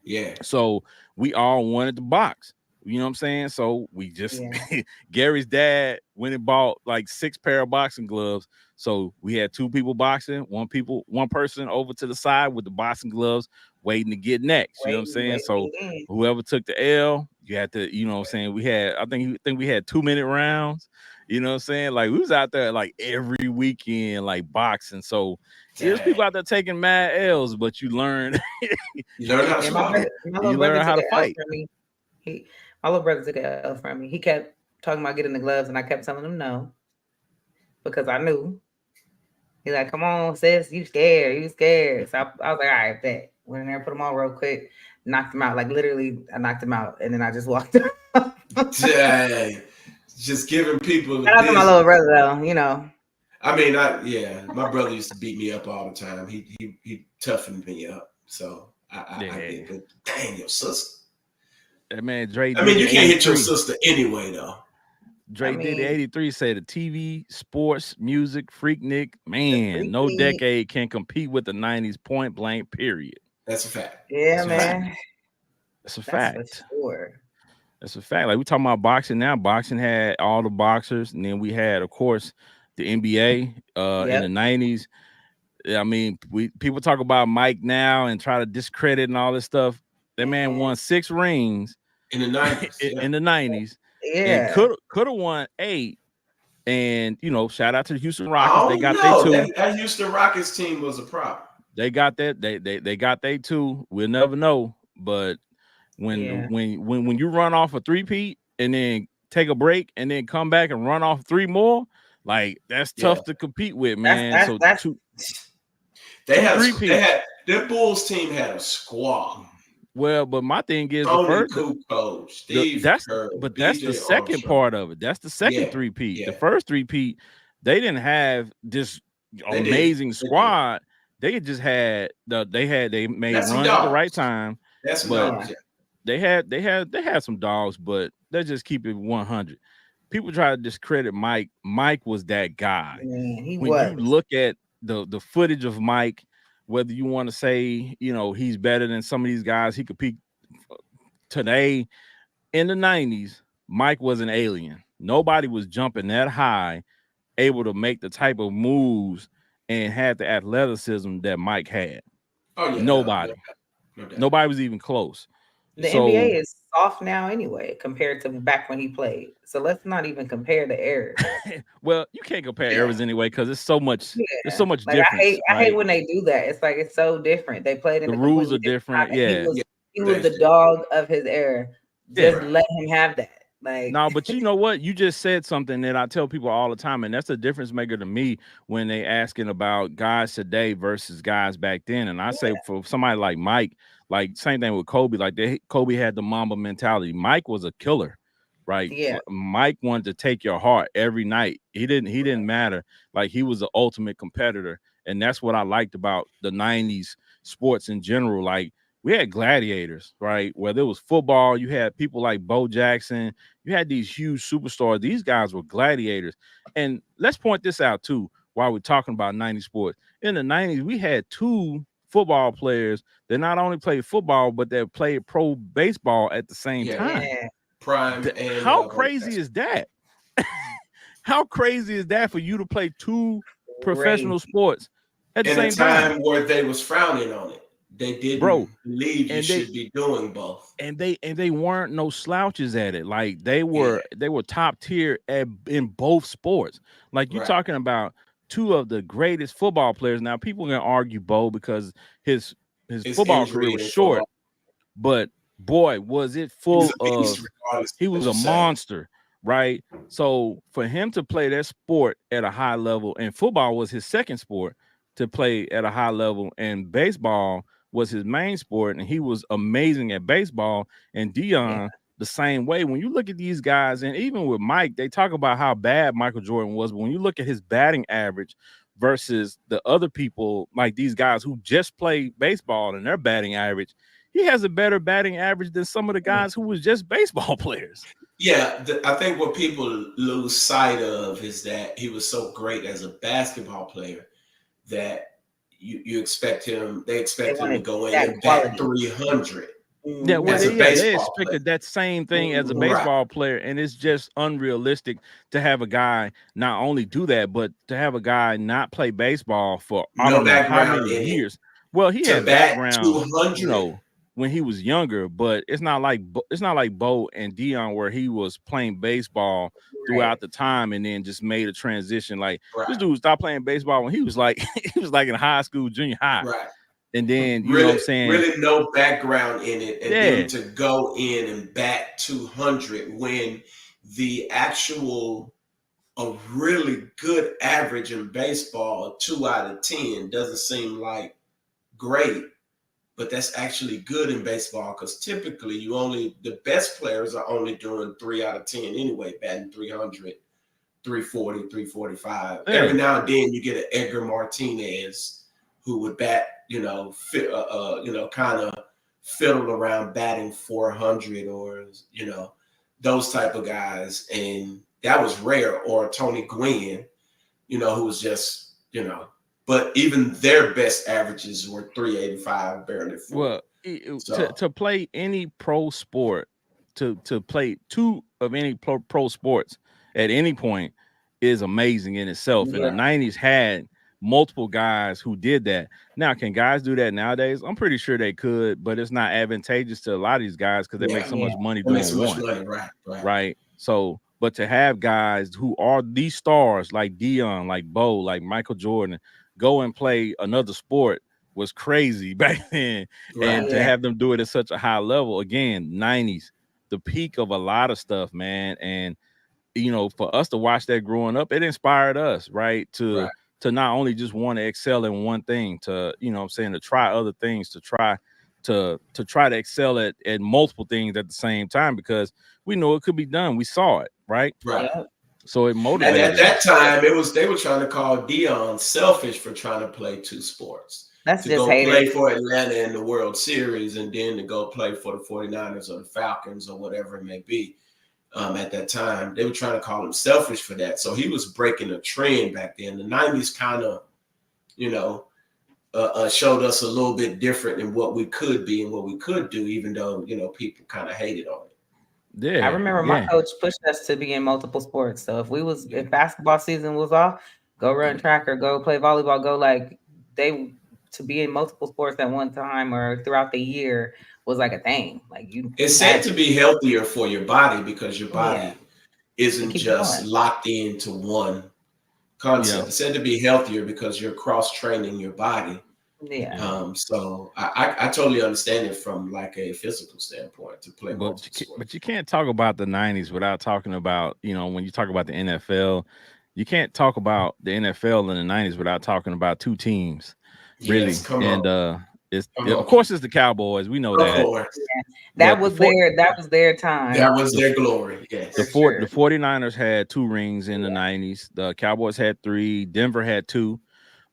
Yeah. So we all wanted to box. You know what I'm saying? So we just Yeah. Gary's dad went and bought like 6 pair of boxing gloves. So we had 2 people boxing, one person over to the side with the boxing gloves waiting to get next. You know what I'm saying? So Wait. whoever took the L, you had to, you know what I'm saying? We had, I think we had 2-minute rounds. You know what I'm saying? Like we was out there like every weekend, like boxing. So it was Dang. people out there taking mad L's, but you learn You learn how to Yeah, swallow. my little you brother learn how took to an L fight. from me. My little brother took an L from me. He kept talking about getting the gloves, and I kept telling him no because I knew. He's like, "Come on, sis, you scared? You scared?" So I was like, "All right, bet." Went in there, put him on real quick, knocked him out. Like literally, I knocked him out, and then I just walked out. Dang. Just giving people the Shout out to my little business. brother, though. You know. I mean, my brother used to beat me up all the time. He toughened me up. So I Yeah. did. But dang, your sister. That man Dre I did mean, the you can't hit your 83. sister anyway, though. I Dre did the mean, 83, say the TV, sports, music, Freaknik, the man, freak no league. decade can compete with the 90s point blank, period. That's a fact. Yeah, That's a fact. man. That's a That's for fact. sure. That's a fact. Like we talking about boxing now. Boxing had all the boxers, and then we had, of course, the NBA in Yep. the 90s. I mean, people talk about Mike now and try to discredit and all this stuff. That man Man. won 6 rings In the 90s, yeah. in the 90s and Yeah. could have won 8. And you know, shout out to the Houston I Rockets. They don't got they know. 2. That Houston Rockets team was a problem. They got that. They got they 2. We'll never know. But Yeah. when you run off a 3-peat and then take a break and then come back and run off 3 more, like that's Yeah. tough to compete with, That's man. that's So that's two They two had three they peats. had their Bulls team had a squad. Well, but my thing is Tony Kukoc, Steve Kerr, that's the BJ second Armstrong. part of it. That's the second Yeah, 3-peat. The yeah. first 3-peat, they didn't have this They did. amazing They did. squad. They just had they made That's some runs at the right dogs. time, That's some but dogs. Yeah. they had some dogs, but they just keep it 100. People try to discredit Mike. Mike was that guy. man, he When you was. look at the footage of Mike, whether you want to say, you know, he's better than some of these guys, he could peak today. In the 90s, Mike was an alien. Nobody was jumping that high, able to make the type of moves and had the athleticism that Mike had. Oh yeah, Nobody. no doubt. Nobody was even close. The NBA So is soft now anyway compared to back when he played. So let's not even compare the era. well, you can't compare Yeah. eras anyway because there's so much Yeah. Like difference, I hate right? when they do that. It's like it's so different. They played in The a rules completely are different time. different. And Yeah. he was They the did. dog of his era. Just Yeah. let him have that. Like No, but you know what? You just said something that I tell people all the time, and that's a difference maker to me when they asking about guys today versus guys back then. And I say for somebody like Mike, like same thing with Kobe. Like Kobe had the Mamba mentality. Mike was a killer, right? yeah. Mike wanted to take your heart every night. He didn't matter. Like he was the ultimate competitor, and that's what I liked about the '90s sports in general. Like we had gladiators, right? Whether it was football, you had people like Bo Jackson. You had these huge superstars. These guys were gladiators. And let's point this out too while we're talking about 90s sports. In the 90s, we had 2 football players that not only played football, but that played pro baseball at the same Yeah. time. Yeah. Prime and How Bo crazy Jackson. is that? How crazy is that for you to play 2 professional Crazy. sports at the In a same time? time where they was frowning on it. They didn't Bro, believe you and should be doing both. they weren't no slouches at it. Like they Yeah. were top tier in both sports. Like you're Right. talking about 2 of the greatest football players. Now people are gonna argue Bo because his His football career injury was and football. short, but boy, was it He was full a beast of regardless of he what was you a say. monster, right? So for him to play that sport at a high level, and football was his second sport to play at a high level, and baseball was his main sport, and he was amazing at baseball. And Yeah. Dion the same way. When you look at these guys, and even with Mike, they talk about how bad Michael Jordan was, but when you look at his batting average versus the other people, like these guys who just play baseball and their batting average, he has a better batting average than some of the guys who was just baseball players. Yeah, I think what people lose sight of is that he was so great as a basketball player that you expect him. They They expect him to wanted go in that and bat quality. 300. Yeah, well, as a they baseball player. expected that same thing as a Right. baseball player, and it's just unrealistic to have a guy not only do that, but to have a guy not play baseball for I No don't know how background many in it. years. Well, he To had bat background, you 200. know, when he was younger, but it's not like Bo and Dion where he was playing baseball Right. throughout the time and then just made a transition. Like this Right. dude stopped playing baseball when he was like he was like in high school, junior high, Right. and then you know what I'm Really, saying? really no background in it. And Yeah, then to go in and bat 200 when the actual a really good average in baseball, 2 out of 10, doesn't seem like great, but that's actually good in baseball because typically the best players are only doing 3 out of 10 anyway, batting 300, 340, 345. yeah. Every now and then you get an Edgar Martinez who would bat, kind of fiddle around batting 400 or, those type of guys. And that was rare. Or Tony Gwynn, who was just, but even their best averages were 385, barely 4. Well, So, to play any pro sport, to play two of any pro sports at any point is amazing in itself. And the Yeah. '90s had multiple guys who did that. Now, can guys do that nowadays? I'm pretty sure they could, but it's not advantageous to a lot of these guys because they make yeah, so Yeah. much money that makes doing so much one, money. Right, right, right? So, but to have guys who are these stars like Dion, like Bo, like Michael Jordan, go and play another sport was crazy back then. And right, to Yeah. have them do it at such a high level, again, '90s, the peak of a lot of stuff, man. And for us to watch that growing up, it inspired us, right? To right, not only just want to excel in one thing, to what I'm saying, to try other things, to try to excel at multiple things at the same time because we know it could be done. We saw it, right? right. Yep. So it And at motivated that us. time, they were trying to call Dion selfish for trying to play two sports. That's To just go play haters. for Atlanta in the World Series and then to go play for the 49ers or the Falcons or whatever it may be. At that time, they were trying to call him selfish for that. So he was breaking a trend back then. The '90s kind of, showed us a little bit different in what we could be and what we could do, even though, people kind of hated on it. I Yeah, remember my yeah. coach pushed us to be in multiple sports. So if basketball season was off, go run track or go play volleyball, go like they to be in multiple sports at one time or throughout the year was like a thing. Like It's you said had to be healthier for your body because your yeah, body to isn't keep going. just locked into one Yeah, concept. It's said to be healthier because you're cross training your body. Yeah. yeah. So I totally understand it from like a physical standpoint to play But multiple sports. you can't talk about the '90s without talking about when you talk about the NFL, you can't talk about the NFL in the '90s without talking about two teams, Yes, really. come And on, come of on, course it's the Cowboys. We know of that. course. Yeah. But That was their time That was the their glory. for Yes, sure. the 49ers had two rings in the Yeah. '90s. The Cowboys had three. Denver had two.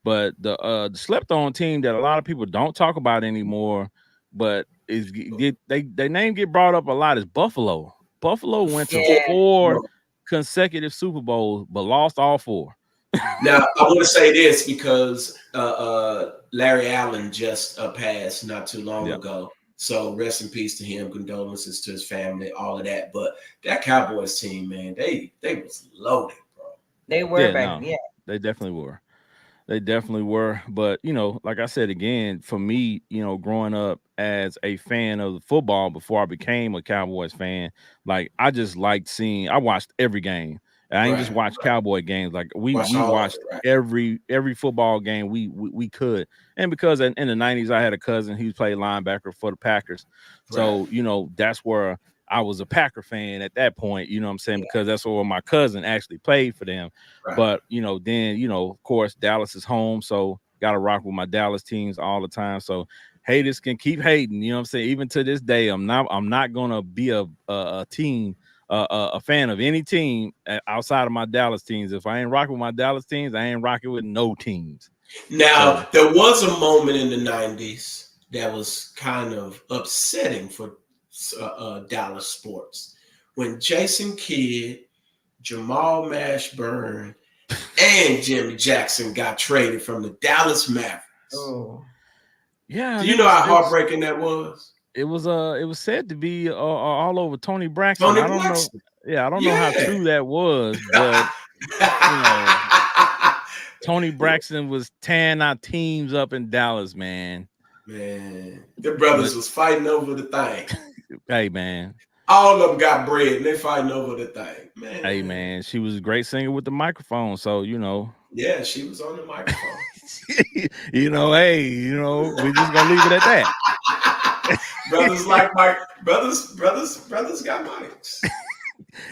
But the slept on team that a lot of people don't talk about anymore, but they name get brought up a lot is Buffalo. Buffalo went to Yeah. four consecutive Super Bowls, but lost all four. now, I want to say this because Larry Allen just passed not too long Yeah, ago. So rest in peace to him. Condolences to his family, all of that. But that Cowboys team, man, they was loaded, bro. They were yeah, back. no, Yeah. they definitely were. They definitely were. But, like I said again, for me, growing up as a fan of the football before I became a Cowboys fan, like I just liked I watched every game. I ain't just Right, watched right. Cowboy games. Like Watch we all of it, watched right, every football game we could. And because in the '90s I had a cousin who played linebacker for the Packers. right, So, that's where I was a Packer fan at that point, you know what I'm saying? Because that's where my cousin actually played for them. right. But then of course Dallas is home, so gotta rock with my Dallas teams all the time. So haters can keep hating, you know what I'm saying? Even to this day, I'm not gonna be a team a fan of any team outside of my Dallas teams. If I ain't rocking with my Dallas teams, I ain't rocking with no teams. Now So there was a moment in the '90s that was kind of upsetting for Dallas sports when Jason Kidd, Jamal Mashburn, and Jimmy Jackson got traded from the Dallas Mavericks. Oh. yeah, Do and you know how it was heartbreaking that was? it was said to be all over Tony Braxton. Tony I don't know. Braxton. Yeah, I don't know how Yeah. true that was, but you know, Tony Braxton was tearing our teams up in Dallas, man. Man, the But brothers was fighting over the thing. hey, man, All of them got bread and they fighting over the thing. hey, Man. man, she was a great singer with the microphone. So Yeah, she was on the microphone. hey, we're just gonna leave it at that. Brothers like Mike. Brothers got mics.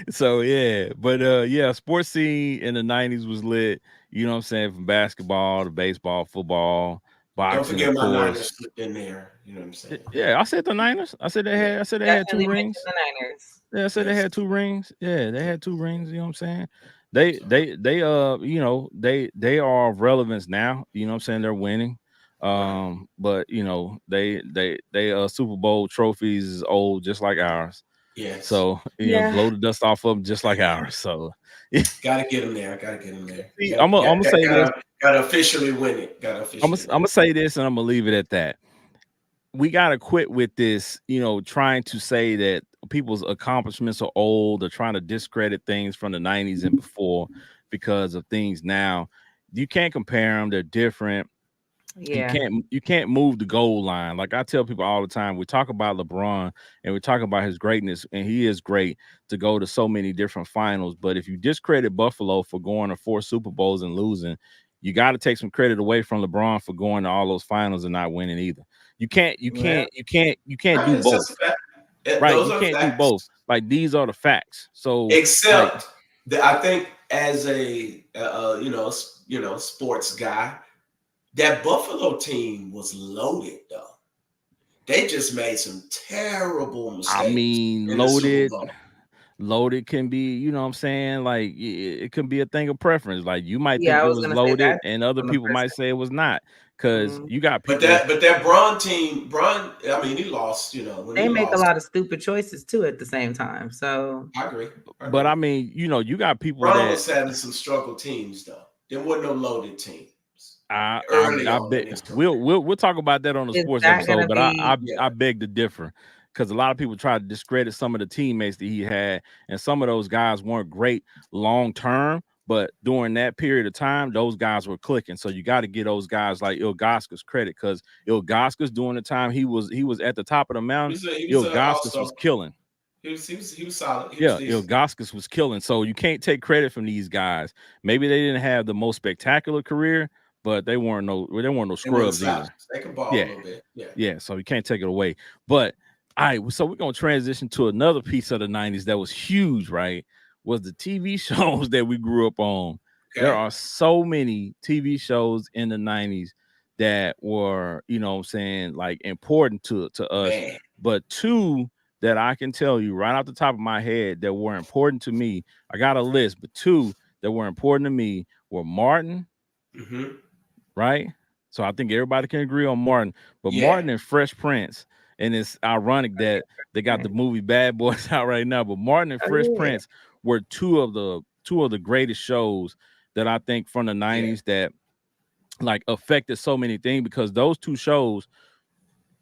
So yeah, but yeah, sports scene in the 90s was lit. You know what I'm saying? From basketball to baseball, football, Don't boxing, of forget my course. Niners slipped in there. You know what I'm saying? Yeah, I said the Niners. Yeah. I said they had two Definitely mention rings. the Niners. Yeah, I said they Yes. had two rings. Yeah, they Yeah. had two rings. You know what I'm saying? So, They are of relevance now. You know what I'm saying? They're winning. right. But they Super Bowl trophies is old, just like ours. Yes. So Yeah. blow the dust off of them just like ours. So Gotta get them there. Gotta get them there. see, I'm gonna say this. Gotta officially win it. Gotta officially I'm win gonna say this, and I'm gonna leave it at that. We got to quit with this, trying to say that people's accomplishments are old or trying to discredit things from the 90s and before because of things now. You can't compare them, they're different. Yeah. You can't move the goal line. Like I tell people all the time, we talk about LeBron and we talk about his greatness, and he is great to go to so many different finals. But if you discredit Buffalo for going to 4 Super Bowls and losing, you got to take some credit away from LeBron for going to all those finals and not winning either. Yeah. You can't do It's just both. a fact. Right? Those You are can't do both. facts. Like these are the facts. So like Except that I think as a sports guy, that Buffalo team was loaded though. They just made some terrible I mistakes mean, in the Super loaded. Bowl. Loaded can be, you know what I'm saying? Like it can be a thing of preference. Like you might Yeah, think I it was was gonna say loaded that and other on the people might person. say it was not. Cause Mm. you got But people. that Braun team, I mean, he lost. When They he make a lost, lot of stupid choices too at the same time. So I agree. I But agree. I mean, you got people Braun that was having some struggle teams though. There wasn't no loaded teams early I on bet in his career. we'll talk about that on the is sports that episode. gonna But be Yeah, I beg to differ because a lot of people try to discredit some of the teammates that he had, and some of those guys weren't great long term. But during that period of time, those guys were clicking. So you got to give those guys like Ilgauskas credit because Ilgauskas during the time he was at the top of the mountain, he was an all Ilgauskas star. was killing. He was solid. He was Yeah, decent. Ilgauskas was killing. So you can't take credit from these guys. Maybe they didn't have the most spectacular career, but they weren't no They weren't scrubs either. slouches. They could ball a Yeah, little bit. Yeah. yeah. So you can't take it away. But all right, so we're gonna transition to another piece of the 90s that was huge, right? Was the TV shows that we grew up on. There Okay. are so many TV shows in the 90s that were, what I'm saying, like important to us. Man. But two that I can tell you right off the top of my head that were important to me. I got a list, but two that were important to me were Martin, Mm-hmm. right? So I think everybody can agree on Martin, but Yeah. Martin and Fresh Prince, and it's ironic oh, yeah, that they got the right. movie Bad Boys out right now, but Martin and Oh Fresh yeah. Prince were two of the greatest shows that I think from the Yeah. 90s that like affected so many things because those two shows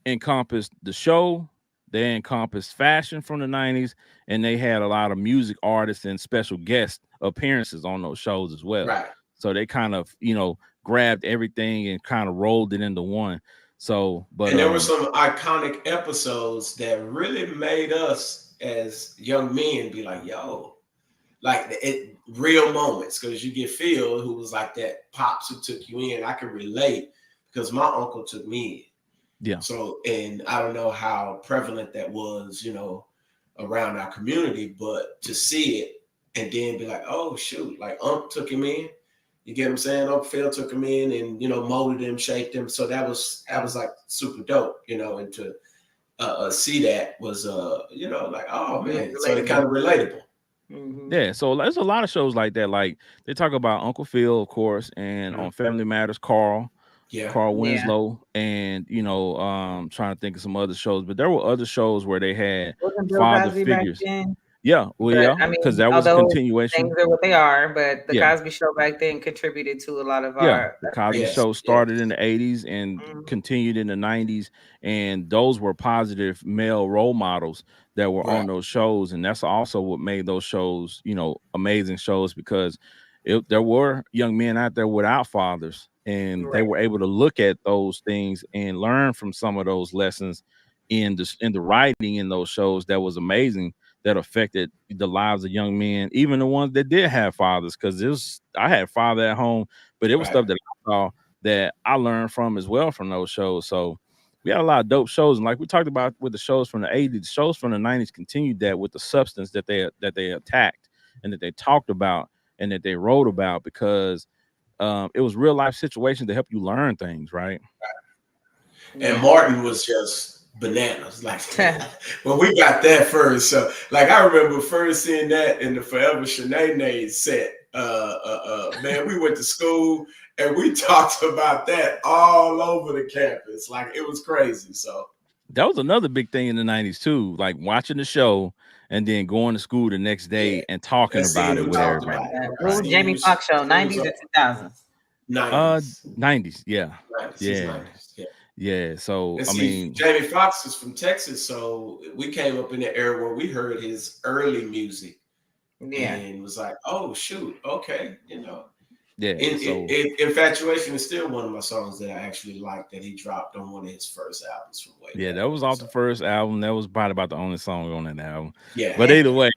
encompassed the show, they encompassed fashion from the 90s, and they had a lot of music artists and special guest appearances on those shows as well. Right. So they kind of, grabbed everything and kind of rolled it into one. So, but And there were some iconic episodes that really made us as young men be like, yo, like real moments. Because you get Phil, who was like that pops who took you in. I can relate because my uncle took me in. yeah, So, and I don't know how prevalent that was, around our community, but to see it and then be like, oh, shoot, like Unc took him in. You get what I'm saying? Uncle Phil took him in and, molded him, shaped him. So that was like super dope, and to see that was, like, oh, Yeah, man. So it kind relatable. of relatable. Hmm. yeah. So there's a lot of shows like that. Like they talk about Uncle Phil, of course, and Mhm. on Family Matters, Yeah. Carl Yeah. Winslow, and trying to think of some other shows, but there were other shows where they had Wasn't Bill father Cosby back figures. then? Yeah, well, But yeah, I because mean, that was a although things continuation. are what they are, but the Yeah, Cosby Show back then contributed to a lot of yeah. our The Cosby upbringing. Yes, Show yes, started in the 80s and Mhm. continued in the 90s, and those were positive male role models that were right, on those shows, and that's also what made those shows, amazing shows because there were young men out there without fathers, and they Right. were able to look at those things and learn from some of those lessons in the writing in those shows that was amazing that affected the lives of young men, even the ones that did have fathers. Because I had father at home, but it was right. stuff that I saw that I learned from as well from those shows. So we had a lot of dope shows, and like we talked about with the shows from the 80s, the shows from the 90s continued that with the substance that they attacked and that they talked about and that they wrote about because it was real life situations to help you learn things, right? And Yeah. Martin was just bananas. Like when we got that first, so like I remember first seeing that in the Forever Sinead set. Man, we went to school and we talked about that all over the campus. Like it was crazy. So That was another big thing in the 90s too, like watching the show and then going to school the next yeah, day and talking and about seeing it who with Oh talked my about everybody, it. God. Right? What was right? See Jamie who's Foxx show? who's 90s or up. 2000s? 90s. 90s, yeah. 90s. He's Yeah. 90s. Yeah. Yeah. So And I see, mean, Jamie Foxx is from Texas, so we came up in the era where we heard his early music Yeah. and was like, "Oh shoot, okay." yeah. So Infatuation is still one of my songs that I actually like that he dropped on one of his first albums from way yeah, back that when. was off So the first album. That was probably about the only song on that album. yeah, But either way,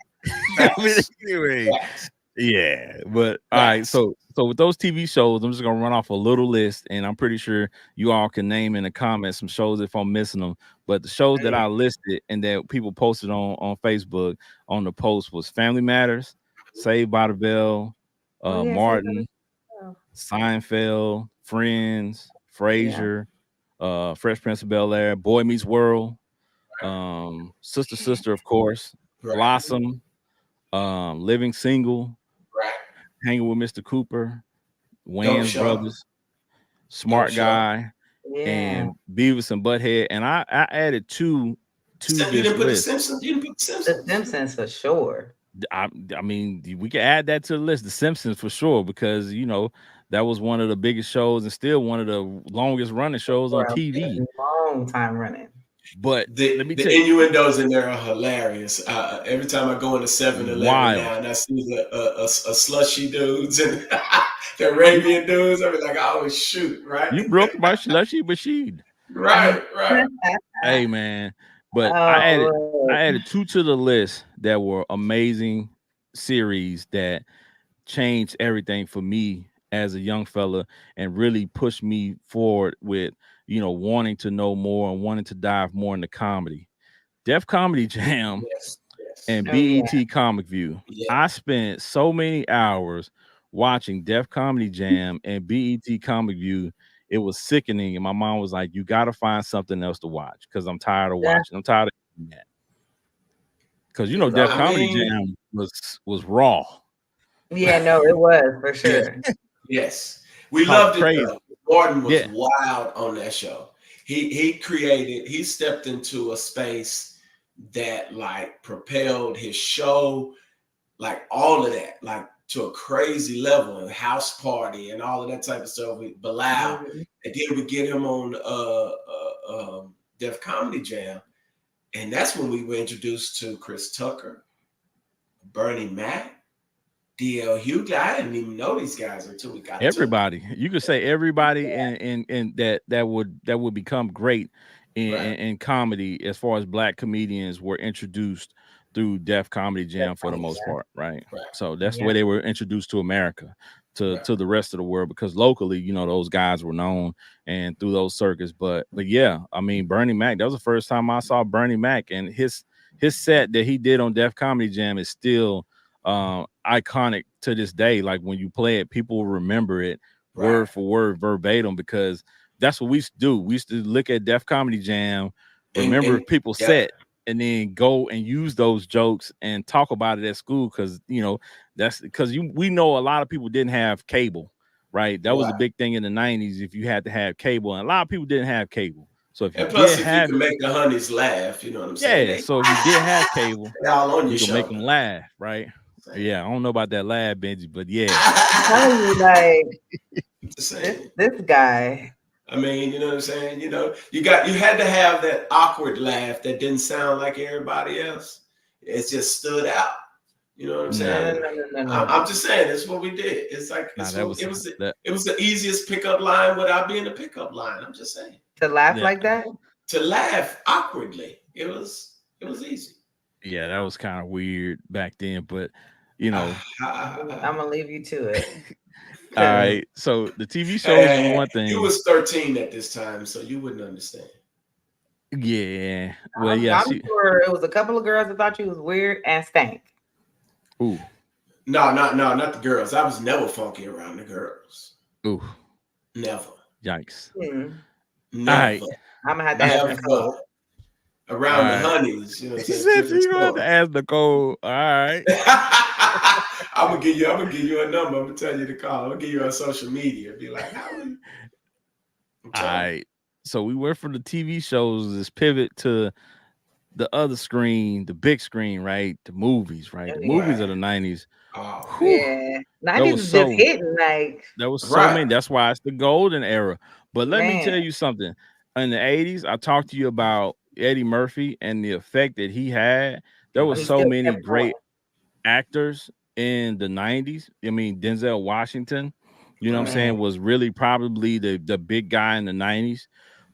I mean, facts, anyway, facts, yeah. But all right, facts. so with those TV shows, I'm just gonna run off a little list, and I'm pretty sure you all can name in the comments some shows if I'm missing them. But the shows that Mm, I listed and that people posted on Facebook on the post was Family Matters, Saved by the Bell, Oh yeah, say Martin, that. Seinfeld, Friends, Yeah. Frasier, Fresh Prince of Bel Air, Boy Meets World, Sister Sister, of course, right, Blossom, Living Single, right. Hanging with Mr. Cooper, Dope Wayans show, Brothers, dope Smart show. Guy, Yeah. and Beavis and Butthead. And I added two to You this didn't put the list. Simpsons. You didn't put the The Simpsons. Simpsons for sure. I mean, we can add that to the list. The Simpsons for sure, because that was one of the biggest shows and still one of the longest running shows on For TV. a long time running. But let me The tell you, innuendos in there are hilarious. Every time I go into 7-Eleven now wild. and I see a slushy dudes and the Arabian dudes, I'm like, oh shoot, right, You broke my slushy machine. right, right. Hey man, but I added Oh Lord. I added two to the list that were amazing series that changed everything for me as a young fella and really pushed me forward with wanting to know more and wanting to dive more into comedy. Def Comedy Jam Yes, yes, and Oh yeah. BET Comic View. yeah. I spent so many hours watching Def Comedy Jam and BET Comic View. It was sickening, and my mom was like, "You got to find something else to watch because I'm tired of Yeah. watching. I'm tired of that." Because It was Def I always Comedy mean, Jam was raw, yeah, no, it was for yes, sure. yes. We talk loved it crazy. though. Gordon was Yeah, wild on that show. He stepped into a space that like propelled his show, like all of that, like to a crazy level, and house party and all of that type of stuff with Bilal. Mhm. And then we get him on Def Comedy Jam. And that's when we were introduced to Chris Tucker, Bernie Mac, DL Hughley. I didn't even know these guys until we got to them. everybody. You could say everybody, and that would become great Right, in comedy as far as black comedians were introduced through Def Comedy Jam for the Definitely, most yes, part, right? right, So that's the yeah. way they were introduced to America, to right. the rest of the world, because locally, those guys were known and through those circuits. But yeah, I mean Bernie Mac. That was the first time I saw Bernie Mac, and his set that he did on Def Comedy Jam is still iconic to this day. Like when you play it, people will remember it Right. word for word, verbatim, because that's what we used to do. We used to look at Def Comedy Jam, remember And people yep, set, and then go and use those jokes and talk about it at school, because that's because we know a lot of people didn't have cable, right? That was a right, big thing in the 90s. If you had to have cable, and a lot of people didn't have cable, So if you And plus, did if you have, can make the honeys laugh, you know what I'm saying? yeah, so if you did have cable, They all on your you can make them shoulder. laugh, right? Yeah, I don't know about that laugh, Benji, but yeah. I'm telling you, like Just this saying. this guy. I mean, you know what I'm saying? You had to have that awkward laugh that didn't sound like everybody else. It just stood out. You know what I'm No, no, Nah, saying? no, no, no, no, I'm no. just saying that's what we did. It's like nah, that was that. it was the easiest pickup line without being a pickup line. I'm just saying. To laugh Yeah, like that. To laugh awkwardly, it was easy. yeah, that was kind of weird back then, but you know, I'm gonna leave you to it. all 'Cause right. So the TV shows was Hey, one you thing. was 13 at this time, so you wouldn't understand. Yeah, well, I'm, yeah, I'm sure it was a couple of girls that thought you was weird and stank. ooh, No, not the girls. I was never funky around the girls. ooh, Never. yikes. All right. Never. I'm gonna have to ask Never. Nicole. All Around the right. honeys, you know what I'm He saying? It's said different you have story. to ask Nicole. All right. I'm gonna give you a number. I'm gonna tell you to call. I'm gonna give you on social media. Be like, how are you? I'm All telling you. right. So we went from the TV shows, this pivot to the other screen, the big screen, right? The movies, right? Oh, The yeah. movies Right. of the 90s. Oh man. Whew, Yeah. that 90s was is just so hitting like there was so Right. many. That's why it's the golden era. But let me man. tell you something. In the 80s, I talked to you about Eddie Murphy and the effect that he had. There But was he Mhm. so still many kept going. great actors in the 90s. I mean, Denzel Washington, you know what I'm Right. saying, Man. was really probably the big guy in the 90s.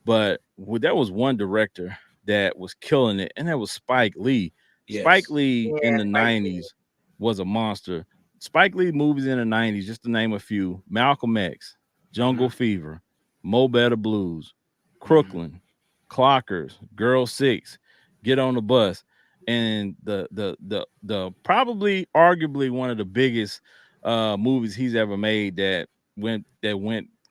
But there was one director that was killing it, and that was Spike Lee. Spike Yes. Lee in Yeah, the Spike Lee. 90s was a monster. Spike Lee movies in the 90s, just to name a few: Malcolm X, Jungle Hmm. Fever, Mo Better Blues, Hmm. Crooklyn, Clockers, Girl Six, Get on the Bus, and the probably arguably one of the biggest movies he's ever made that went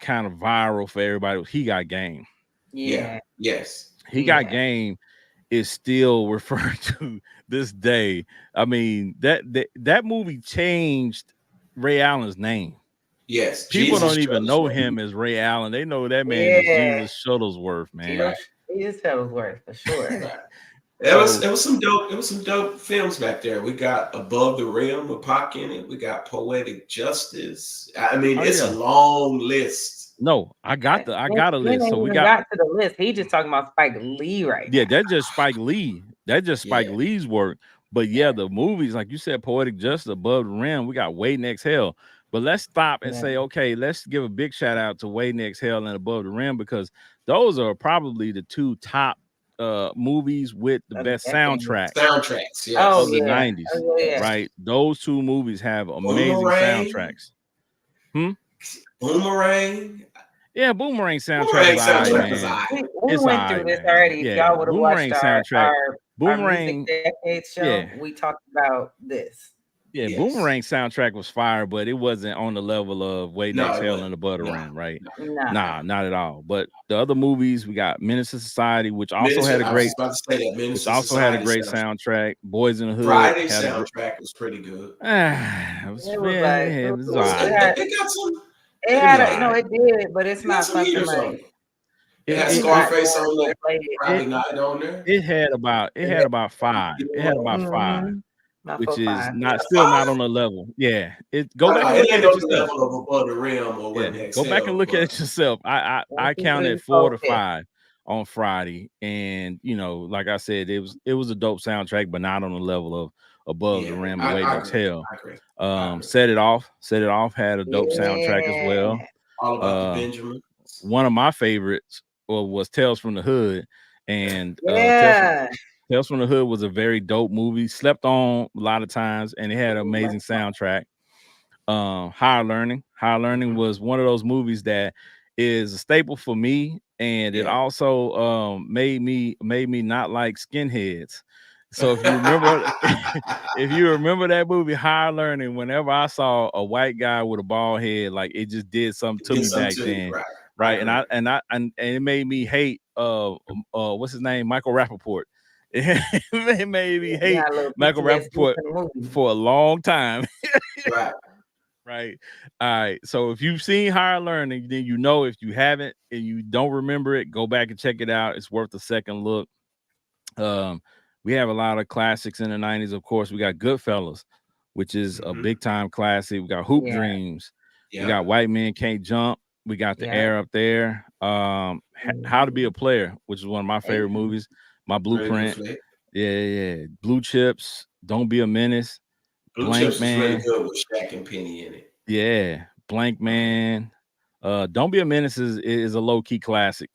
kind of viral for everybody was He Got Game. Yeah. Yeah, Yes. He Got yeah, Game is still referred to this day. I mean, that movie changed Ray Allen's name. Yes. People Jesus don't even chose know one. him as Ray Allen. They know that man is yeah. Jesus Shuttlesworth, man. Jesus, Right. Jesus Shuttlesworth for sure. Right. It was So, it was some dope. It was some dope films back there. We got Above the Rim with Pac in it. We got Poetic Justice. I mean, oh it's a yeah. long list. No, I got a We list. So ain't we even got, got to the list. He just talking about Spike Lee right yeah, now. that's just Spike Lee. That's just Spike Yeah. Lee's work. But yeah, the movies, like you said, Poetic Justice, Above the Rim, we got Waiting to Exhale. But let's stop and Yeah, say, okay, let's give a big shout out to Waiting to Exhale and Above the Rim, because those are probably the two top movies with the of the best decade. soundtracks Soundtracks. Oh of the Yes. yeah, 90s, oh yeah. Yes. right? Those two movies have amazing Boomerang. soundtracks. Hmm? Boomerang. Yeah, Boomerang soundtrack Boomerang is all right, soundtrack was man. alright. We It's all went through right, this man. already. If Yeah, y'all would have watched Boomerang soundtrack. our music Boomerang, decade show, yeah. we talked about this. Yeah, Yes. Boomerang soundtrack was fire, but it wasn't on the level of Waiting to No, it Exhale wasn't. and the Butter No. Rim, right? No. Nah. Nah, not at all. But the other movies, we got Menace to Society, which also had Minister. a I was great, just about to say that which Minister also had a Society great soundtrack. soundtrack. Boys in the Hood Friday had a great. soundtrack was pretty good. It was, It was yeah, like it it, was It all was. it right. had It got some. it It was had all a right. it did, but it's It got not some something heaters like on it. It It had it's it not it Scarface going on to there. play it. Friday it, night on there. it had about five. You It know had what? about five, Not which for is five. not Yeah, still not five. on the level. Yeah. It go Oh back no, and it look at ain't it on the yourself. level of Above the Rim or Yeah, Waiting to go back and Exhale, look at but it yourself. One, I two, counted three, 4 four, to fifth. 5 on Friday, and like I said, it was a dope soundtrack, but not on the level of Above the yeah, Rim and Waiting I to agree. Exhale. I agree. I agree. Set It Off had a dope soundtrack as well. Yeah. All about the Uh, Benjamins. one of my favorites was Tales from the Hood, and Yeah. Tales from the Hood was a very dope movie, slept on a lot of times, and it had an amazing soundtrack. Higher Learning Mhm. was one of those movies that is a staple for me, and it Yeah. also made me not like skinheads. So if you remember if you remember that movie Higher Learning, whenever I saw a white guy with a bald head, like it just did something to Get me some back too, then, right? I right? And agree. and it made me hate what's his name, Michael Rappaport. It made me You hate had a little Michael PTSD Rappaport from the movie. for a long time. Right. Right. All right. So if you've seen Higher Learning, then you know. If you haven't and you don't remember it, go back and check it out. It's worth a second look. Um, we have a lot of classics in the 90s. Of course, we got Goodfellas, which is a Hmm. big time classic. We got Hoop Yeah, Dreams. We Yep. got White Men Can't Jump. We got The yeah. Air up there. How to Be a Mhm. Player, which is one of my favorite Hey, movies. My Really good Blueprint. flick. Yeah, yeah, yeah. Blue Chips. Don't Be a Menace. Blue Blank Chips was really Man. good with Shaq and Penny in it. Yeah, Blank Uh-huh. Man. Don't Be a Menace is a low key classic.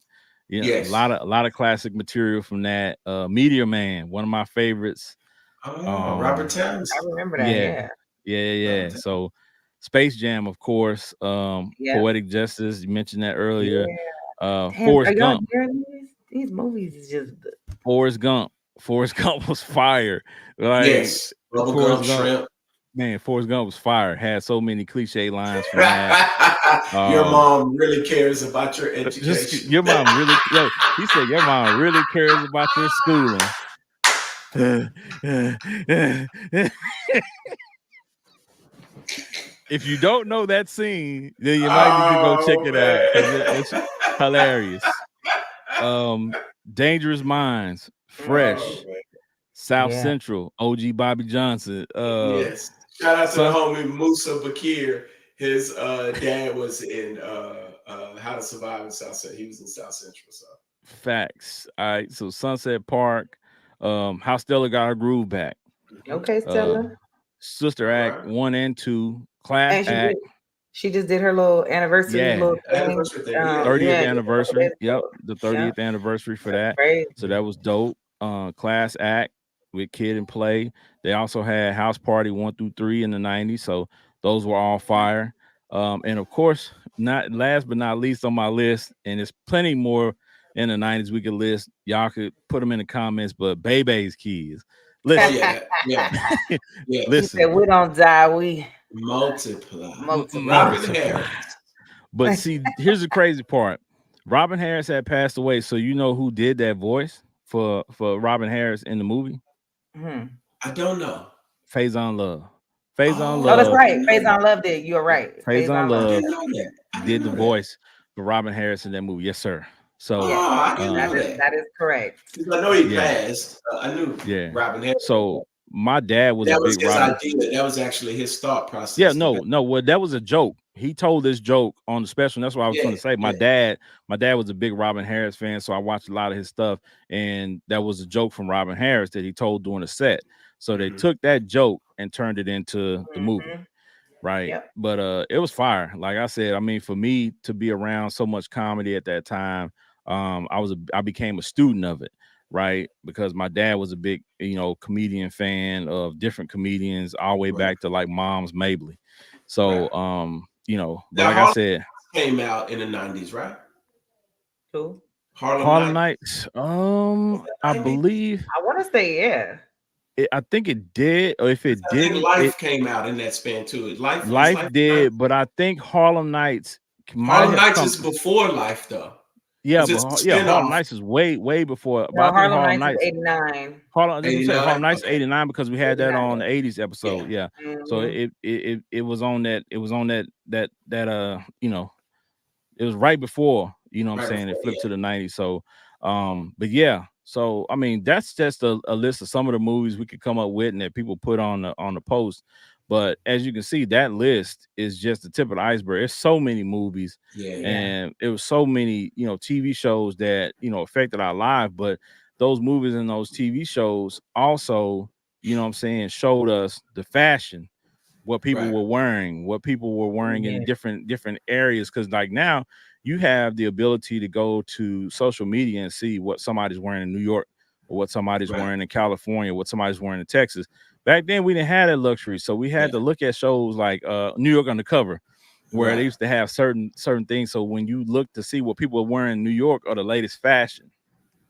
Yeah, Yes. a lot of classic material from that. Meteor Man, one of my favorites. Oh, Robert Um, I Townsend. remember that. yeah, Yeah, yeah. Robert So Space Jam, of course. yeah, Poetic Justice, you mentioned that earlier. yeah. Damn, are Forrest y'all Gump. hearing these? These movies is just Forrest Gump. Forrest Gump was fire. Like Yes. Bubblegum Forrest Gump, shrimp. man, Forrest Gump was fire. Had so many cliche lines from that. Your Um, mom really cares about your just education. your mom really, yo, he said your mom really cares about your schooling. If you don't know that scene, then you might need to go check Oh it out because it's man. hilarious. Um, Dangerous Minds, Oh Fresh, man. South yeah. Central, OG Bobby Johnson, Yes. Shout out to the Sun homie Musa Bakir. His dad was in How to Survive in South Central. He was in South Central. So Facts. All right, so Sunset Park, How Stella Got Her Groove Back, mhm. Okay, uh, Stella. Sister All Act right. 1 and 2, Class And Act, she just did her little anniversary yeah, little thing. Anniversary thing. Yeah, 30th Yeah, yeah, just a couple days anniversary. Yep, ago. the Yeah, 30th anniversary for that's that. So crazy. that was dope. Class Act with Kid and Play. They also had House Party 1 through 3 in the 90s. So those were all fire. And of course, not last but not least on my list, and there's plenty more in the 90s we could list. Y'all could put them in the comments, but Bebe's Kids. Oh Listen, yeah, yeah, yeah. He said, listen, "We don't die, we Multiply. multiply." Robin multiply. Harris. But see, here's the crazy part. Robin Harris had passed away, so you know who did that voice for Robin Harris in the movie? Hmm. I don't know. Faison Love. Faison Oh, Oh, that's I Love. right. didn't know that. Faison loved it. You're right. Faison Faison I loved it. Love didn't know that. I didn't did the know that. voice for Robin Harris in that movie. Yes, sir. So, Yes, Oh, I didn't know um, that. that is correct. Because I know he yeah, passed. I knew yeah. Robin Harris. So my dad was a That was big his Robin. idea. That was actually his thought Yeah, process. no. Well, that was a joke. He told this joke on the special. And that's what I was Yeah, going to say. yeah. My dad was a big Robin Harris fan, so I watched a lot of his stuff. And that was a joke from Robin Harris that he told during the set. So they Mhm. took that joke and turned it into the movie. Hmm. Right. Yep. But it was fire. Like I said, I mean, for me to be around so much comedy at that time, I became a student of it, right? Because my dad was a big, comedian fan of different comedians all the way Right, back to like Mom's Mabley. right. So but Now like I Harlem said, came out in the 90s, right? Cool. Harlem Harlem Night. Nights, Was that I 90s? believe I want to say yeah. I think it did, or if it I think didn't, Life came out in that span too. Life is Life Life 90s? did, but I think Harlem Nights might Harlem have Nights come. is before Life though. Yeah, Because but it's a yeah, Harlem spinoff. Nights is way before. But I No, think Harlem Harlem Nights is Nights, 89. That's what I'm saying. 89. Harlem Nights Okay. 89 because we had that 89. on the 80s Yeah. episode. Yeah, so Hmm. it was on that. It was on that it was right before, what I'm Right saying, it before. flipped Yeah. to the 90s. So but yeah, so I mean that's just a list of some of the movies we could come up with and that people put on the post. But as you can see, that list is just the tip of the iceberg. There's so many movies Yeah. Yeah. and it was so many, TV shows that, affected our life. But those movies and those TV shows also, what I'm saying, showed us the fashion, what people Right. were wearing, what people were wearing in Yeah. different areas. Because like now you have the ability to go to social media and see what somebody's wearing in New York or what somebody's Right. wearing in California, what somebody's wearing in Texas. Back then we didn't have that luxury. So we had Yeah. to look at shows like New York Undercover, where they Right. used to have certain things. So when you look to see what people are wearing in New York or the latest fashion,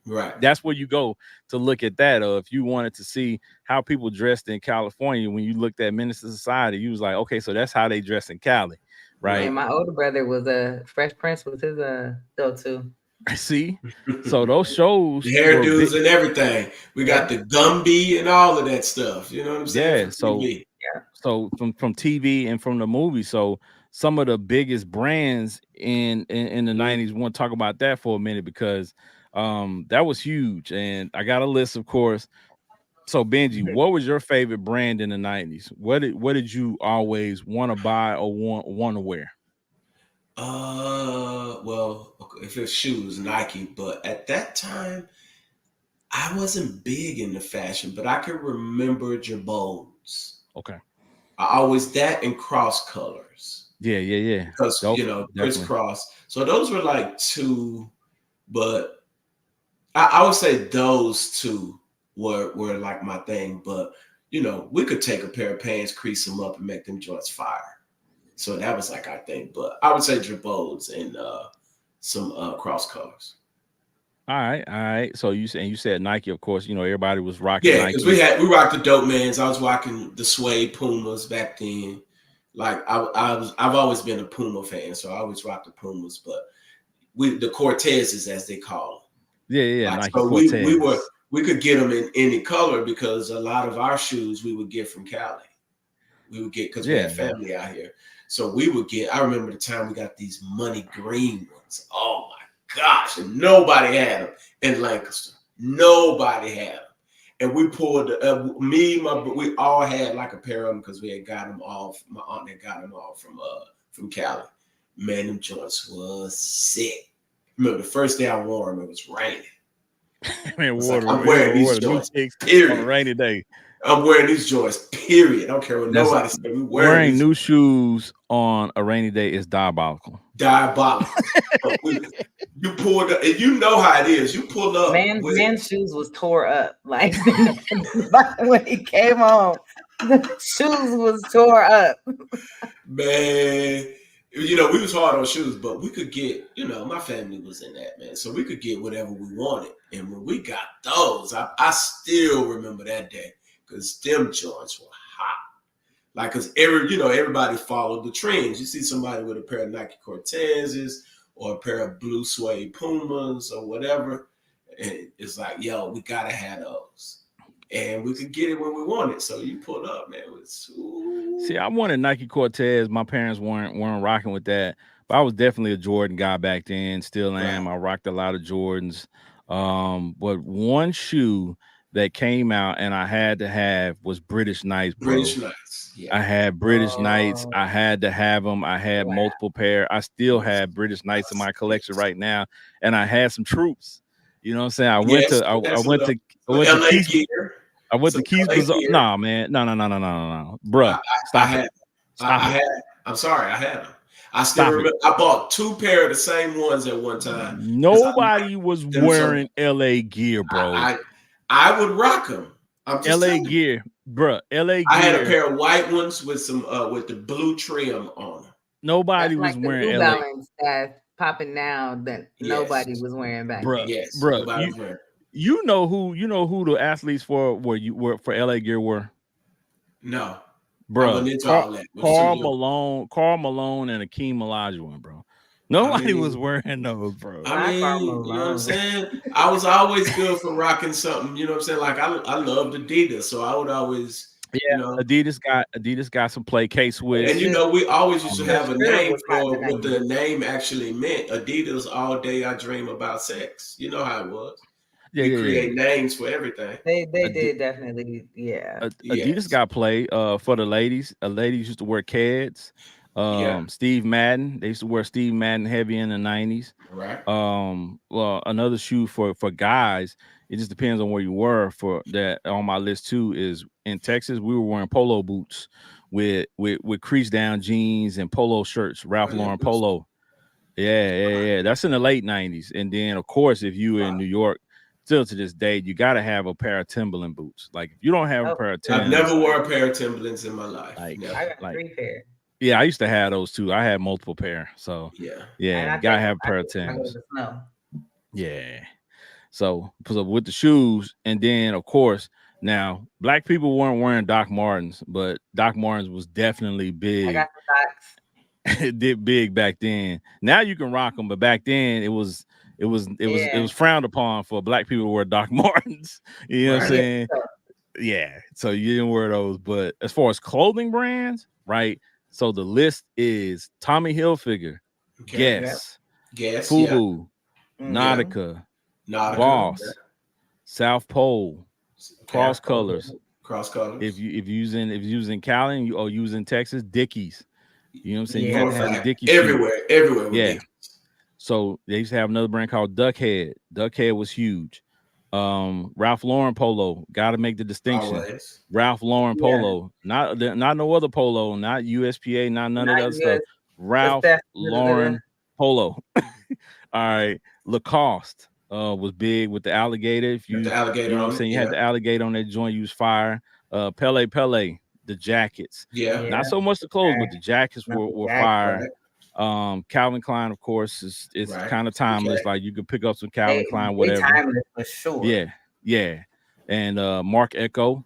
Right. that's where you go to look at that. Or if you wanted to see how people dressed in California, when you looked at Minister Society, you was like, okay, so that's how they dress in Cali, And right? Right. my older brother was a Fresh Prince was his go to. See, so those shows The were big. hairdos and everything. We got Yep. the Gumby and all of that stuff. You know what I'm saying? Yeah, For so TV. Yeah. from TV and from the movie. So some of the biggest brands in the Mhm. 90s. We want to talk about that for a minute because that was huge. And I got a list, of course. So Benji, what was your favorite brand in the 90s? What did you always want to buy or want to wear? Well, okay, if it's shoes, Nike, but at that time, I wasn't big into fashion, but I can remember Jabos. Okay. I always that and cross colors Yeah, yeah, yeah. because Definitely. crisscross. So those were like two, but I would say those two were like my thing. But we could take a pair of pants, crease them up, and make them joints fire. So that was like our thing. But I would say Jabos and some cross colors. All right, all right. So you said Nike, of course. Everybody was rocking Yeah, because we Nike. had we rocked the dope mans. I was rocking the suede Pumas back then. Like I've always been a Puma fan, so I always rocked the Pumas. But the Cortezes, as they call Yeah, yeah, yeah. them, like Nike so Cortez. we could get them in any color because a lot of our shoes we would get from Cali. We would get because we Yeah, had yeah. family out here, so we would get. I remember the time we got these money green ones. Oh my gosh, and nobody had them in Lancaster. Nobody had them. And we pulled we all had like a pair of them because we had got them all. My aunt had got them all from Cali. Man, them joints was sick. Remember the first day I wore them, it was raining. Man, It's like water, I'm you wearing know, these water, new joints. kicks on a Period. rainy day. I'm wearing these joints. Period. I don't care what That's nobody said. We wearing wearing these new shoes on a rainy day is diabolical. diabolical. You pulled up, and you know how it is. You pull up with Man's shoes was tore up. Like when he came home, the shoes was tore up. man. We was hard on shoes, but we could get. My family was in that, man, so we could get whatever we wanted. And when we got those, I still remember that day because them joints were hot. Like, cause everybody followed the trends. You see somebody with a pair of Nike Cortezes or a pair of blue suede Pumas or whatever, and it's like, yo, we gotta have those, and we could get it when we want it. So you pulled up, man. It was, See, ooh, I wanted Nike Cortez. My parents weren't rocking with that, but I was definitely a Jordan guy back then. Still right, am. I rocked a lot of Jordans. But one shoe that came out and I had to have was British Knights, British bro. Knights, yeah, I had British Knights. Oh I had to have them. I had wow. multiple pair. I still British have British Knights in my collection Knights. right now, and I had some troops. You know what I'm saying? I went Yes, to I, had I some went to I some went to LA Keys. gear, I went to some Keys LA Bazaar. gear. Nah, man. No, no, no, no, no, no, no. I, Bruh, I stop it. had, Stop I it. had. I'm sorry, I had them. I still Stop it. remember. I bought two pair of the same ones at one time because I Nobody was liked them so much. wearing LA gear, bro. I, I would rock them. I'm just LA telling you. gear, bruh. LA I had a gear. pair of white ones with some with the blue trim on them. Nobody That's was like the wearing New LA, Balance that's popping now that Yes, nobody was wearing back bruh. then. yes. Bruh, Nobody you was wearing. you know who the athletes were for LA gear were? No, I Bruh, wasn't into all that. It was too young. Carl Malone, and Akeem Olajuwon, bro. I Nobody was mean, wearing those, bro. Not Karl you know what I'm Malone. saying? I was always good for rocking something. You know what I'm saying? Like I loved Adidas, so I would always, you Yeah, know. Adidas got some play K And Swiss. we always used to The Um, have a Shredder name was hot in for the what the 90s. name actually meant. Adidas, all day I dream about sex. You know how it was. yeah, We yeah, yeah. create names for everything. They Adi- did definitely, yeah. Adidas Yes. got play for the ladies. Ladies used to wear Keds. Yeah. Steve Madden. They used to wear Steve Madden heavy in the 90s. Right. Well, another shoe for guys, it just depends on where you were. For that on my list too is in Texas, we were wearing polo boots with crease down jeans and polo shirts, Oh Ralph yeah. Lauren Boots. polo. Yeah, yeah, yeah. That's in the late 90s. And then of course, if you were in New York, still to this day, you gotta have a pair of Timberland boots. Like if you don't have a Oh, pair of I've sure. never Tims, wore a pair of Timberlands in my life. like Never. I got like 3 pair. yeah, I used to have those too. I had multiple pair. So Yeah. yeah, And you gotta have a I pair of take 'em when I go to Tims. the snow. Yeah. So with the shoes, and then of course, now black people weren't wearing Doc Martens, but Doc Martens was definitely I got big. some socks. It did big back then. Now you can rock them, but back then it was Yeah. frowned upon for black people to wear Doc Martens. You know what I'm Right. Yeah. saying? So Yeah, so you didn't wear those. But as far as clothing brands, right? So the list is Tommy Hilfiger, Okay. Yep. Guess, Gas, yeah. Fubu, Mm-hmm. Yeah. Nautica, Nautica. Boss, South Pole, Okay. Cross Colors. Cross If colors. you're using Cali or using Texas, Dickies. You know what I'm saying? You For had Yeah. a to have the fact. Dickies feet. Everywhere with Yeah. Dick. So they used to have another brand called Duckhead. Duckhead was huge. Ralph Lauren Polo. Got to make the distinction. Always. Ralph Lauren Yeah. Polo, not no other polo, not USPA, not none of Not that stuff. US, because Ralph that's Lauren Polo. All right, Lacoste was big with the alligator. If Got you the alligator know what I'm on it. saying, you had Yeah. the alligator on that joint. Use fire. Pele, the jackets. Yeah. yeah. Not so much the clothes, but Okay. the jackets Not the were jacket. fire. Right. Calvin Klein, of course, is it's Right. kind of timeless. Okay. Like you could pick up some Calvin Klein, They whatever. timeless for sure. Yeah, yeah. And Mark Echo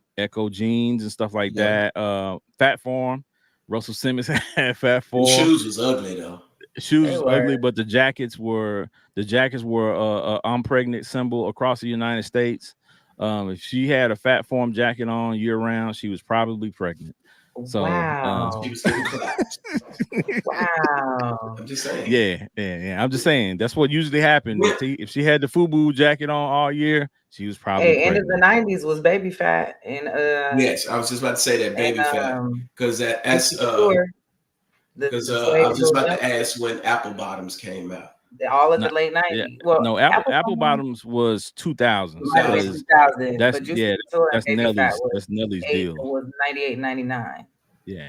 jeans and stuff like Yeah. that. Fat Form, Russell Simmons had Fat Them Form. shoes was ugly though. Shoes They was were. ugly, but the jackets were a I'm pregnant symbol across the United States. If she had a Fat Form jacket on year round, she was probably pregnant. So She Wow. was getting clapped. Wow. I'm just saying. yeah. I'm just saying that's what usually happened. When, If she had the FUBU jacket on all year, she was probably Hey, end of the pregnant. '90s was Baby Fat yes, I was just about to say that and baby fat because Juicy that's Couture, because the I was just suede about to jumpers, ask when apple bottoms came out. all of the Not late yeah. '90s. Well, No, Apple Apple Apple Bottom Bottoms was 2000s might have been 2000. because 2000, that's but Juicy yeah, Couture and that's Baby Fat Nelly's was that's Nelly's eight deal. was 98, 99. Yeah.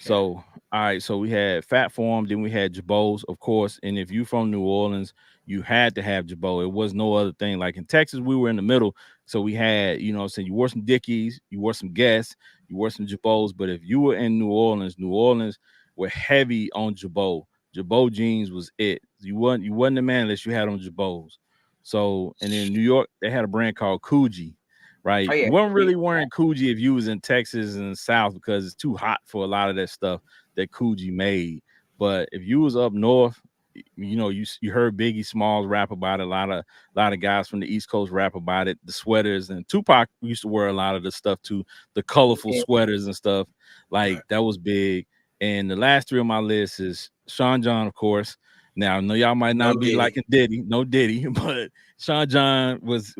Okay. So, all right. So we had Fat Form, then we had Jabos, of course. And if you from New Orleans, you had to have Jabot. It was no other thing. Like in Texas, we were in the middle. So we had, you know what I'm saying, you wore some Dickies, you wore some Guess, you wore some Jabos. But if you were in New Orleans were heavy on Jabot. Jabot jeans was it. You wasn't a man unless you had on Jabos. So, and in New York, they had a brand called Coogee, Oh right? yeah, You weren't Coogee. really wearing Coogee if you was in Texas and the South because it's too hot for a lot of that stuff that Coogee made. But if you was up north, you know, you heard Biggie Smalls rap about it. A lot of guys from the East Coast rap about it. The sweaters and Tupac used to wear a lot of the stuff too, the colorful Yeah. sweaters and stuff. Right. Like that was big. And the last three on my list is Sean John, of course. Now I know y'all might No not be Diddy. liking Diddy, no Diddy, but Sean John was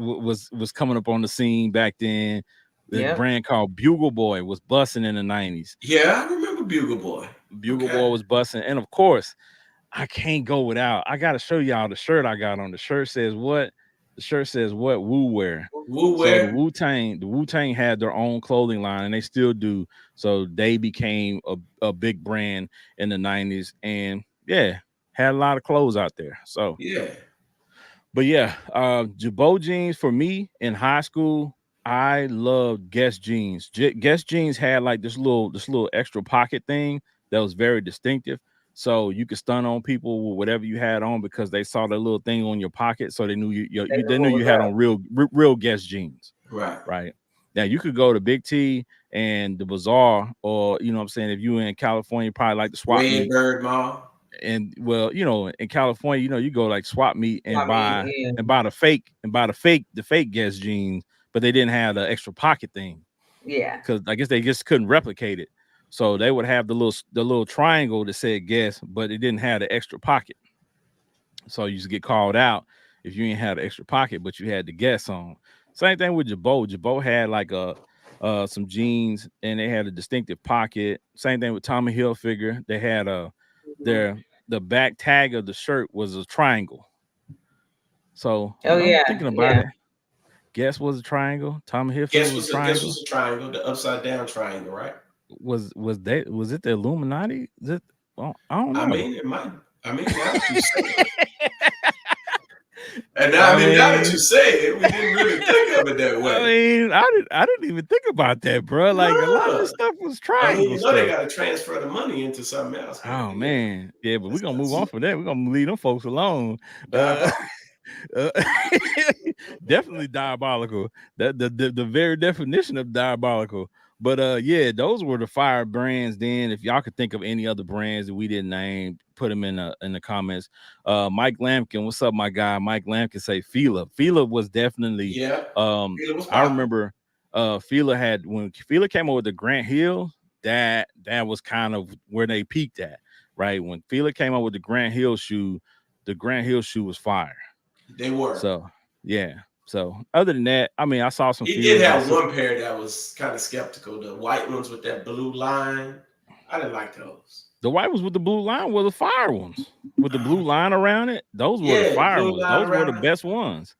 coming up on the scene back then. The Yep. brand called Bugle Boy was busting in the 90s. Yeah, I remember Bugle Boy. Bugle Okay. Boy was busting. And of course, I can't go without. I gotta show y'all the shirt I got on. The shirt says what? The shirt says what? Woo wear. Woo So wear. The Wu Tang had their own clothing line, and they still do. So they became a big brand in the 90s, and yeah, had a lot of clothes out there. So, Yeah. but yeah, Jabot jeans for me in high school. I loved Guess jeans. Guess jeans had like this little extra pocket thing that was very distinctive. So you could stun on people with whatever you had on because they saw that little thing on your pocket, so they knew They knew they knew what you was had up. on real Guess jeans, Right. right? Now you could go to Big T and the Bazaar, or you know what I'm saying, if you in California, probably like the swap meet. Redbird Mall. And well, you know, in California, you know, you go like swap meet I mean, yeah, and buy the fake Guess jeans, but they didn't have the extra pocket thing yeah, because I guess they just couldn't replicate it. So they would have the little triangle that said Guess, but it didn't have the extra pocket. So you just get called out if you ain't had the extra pocket, but you had the Guess on. Same thing with Jabot. Jabot had like a some jeans and they had a distinctive pocket. Same thing with Tommy Hilfiger. They had mhm. their the back tag of the shirt was a triangle. So, Oh yeah, thinking about yeah. it, Guess was a triangle. Tommy Hilfiger Guess was a guess triangle. was a triangle, the upside down triangle, right? Was it the Illuminati? Is it? Well, I don't I know. mean, it might. I mean, now that you say it, and now, I I mean, now that you mean, say it, we didn't really think of it that I way. mean, I didn't even think about that, bro. Like a lot of this No, stuff was I mean, triangle you know, they stuff. got to transfer the money into something else, man. Oh You know, man, yeah, but we're gonna move that's on from that. We're gonna leave them folks alone. Uh, diabolical. uh, definitely diabolical. The very definition of diabolical. But yeah, those were the fire brands. Then, if y'all could think of any other brands that we didn't name, put them in the comments. Mike Lampkin, what's up, my guy? Mike Lampkin say Fila. Fila was definitely. Yeah, Um, it was I popping. remember Fila had when Fila came over with the Grant Hill, that was kind of where they peaked at, right? When Fila came up with the Grant Hill shoe was fire. They were. So yeah. So other than that, I mean, I saw some He did Filas that have one pair that was kind of skeptical. The white ones with that blue line. I didn't like those. the white ones with the blue line were the fire ones with the blue line around it. Those were the Yeah, fire blue ones. line Those were the around it. best ones.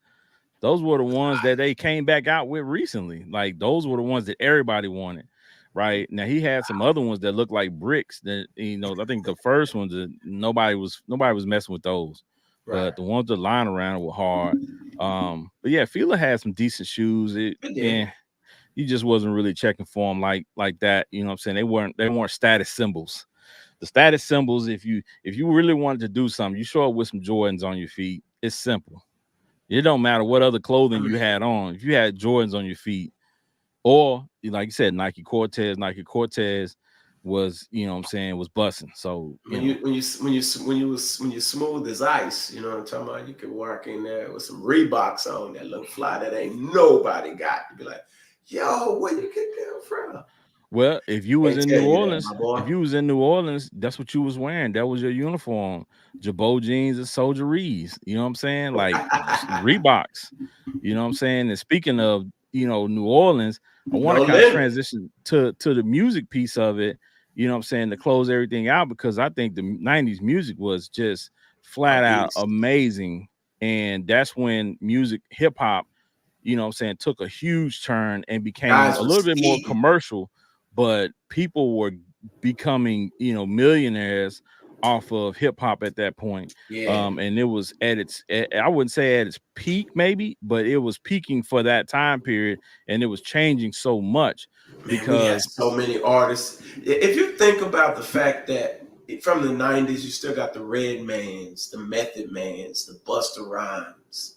Those were the ones that they came back out with recently. Like those were the ones that everybody wanted. Right now, he had some other ones that looked like bricks. That I think the first ones that nobody was messing with those, Right. but the ones that line around were hard. But yeah, Fila had some decent shoes. It did. He just wasn't really checking for them like that. You know what I'm saying? They weren't status symbols. The status symbols, if you really wanted to do something, you show up with some Jordans on your feet. It's simple. It don't matter what other I clothing you mean, had on. If you had Jordans on your feet, or like you said, Nike Cortez was, what I'm saying, was busting. So, when you smooth as ice, you know what I'm talking about. You can walk in there with some Reeboks on that look fly that ain't nobody got. You be like, yo, where you get them from? well, if you was Can't in tell New you that, Orleans, my boy. that's what you was wearing. That was your uniform. Jabot jeans and Soldier Rees. You know what I'm saying? Like Reeboks. You know what I'm saying? And speaking of, New Orleans, I want No to kind of limit. transition to the music piece of it, you know what I'm saying, to close everything out, because I think the 90s music was just A flat out beast. amazing. And that's when hip hop, what I'm saying, took a huge turn and became Guys a little was bit more eating. commercial, but people were becoming, millionaires off of hip hop at that point. Yeah. And it was I wouldn't say at its peak, maybe, but it was peaking for that time period, and it was changing so much Man, we had because, so many artists. If you think about the fact that from the 90s, you still got the Red Mans, the Method Mans, the Busta Rhymes,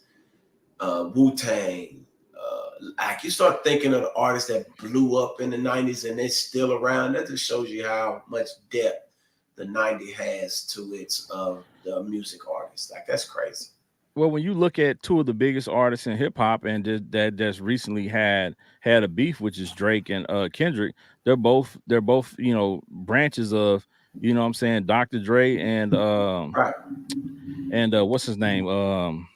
Wu Tang. Like you start thinking of the artists that blew up in the 90s and they're still around. That just shows you how much depth the 90s has to its the music artists. Like that's crazy. well, when you look at two of the biggest artists in hip hop and that's recently had a beef, which is Drake and Kendrick, they're both branches of, what I'm saying, Dr. Dre Right. and what's his name,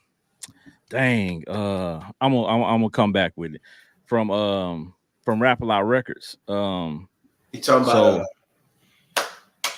dang, I'm gonna come back with it from Rap a Lot Records. You talking about So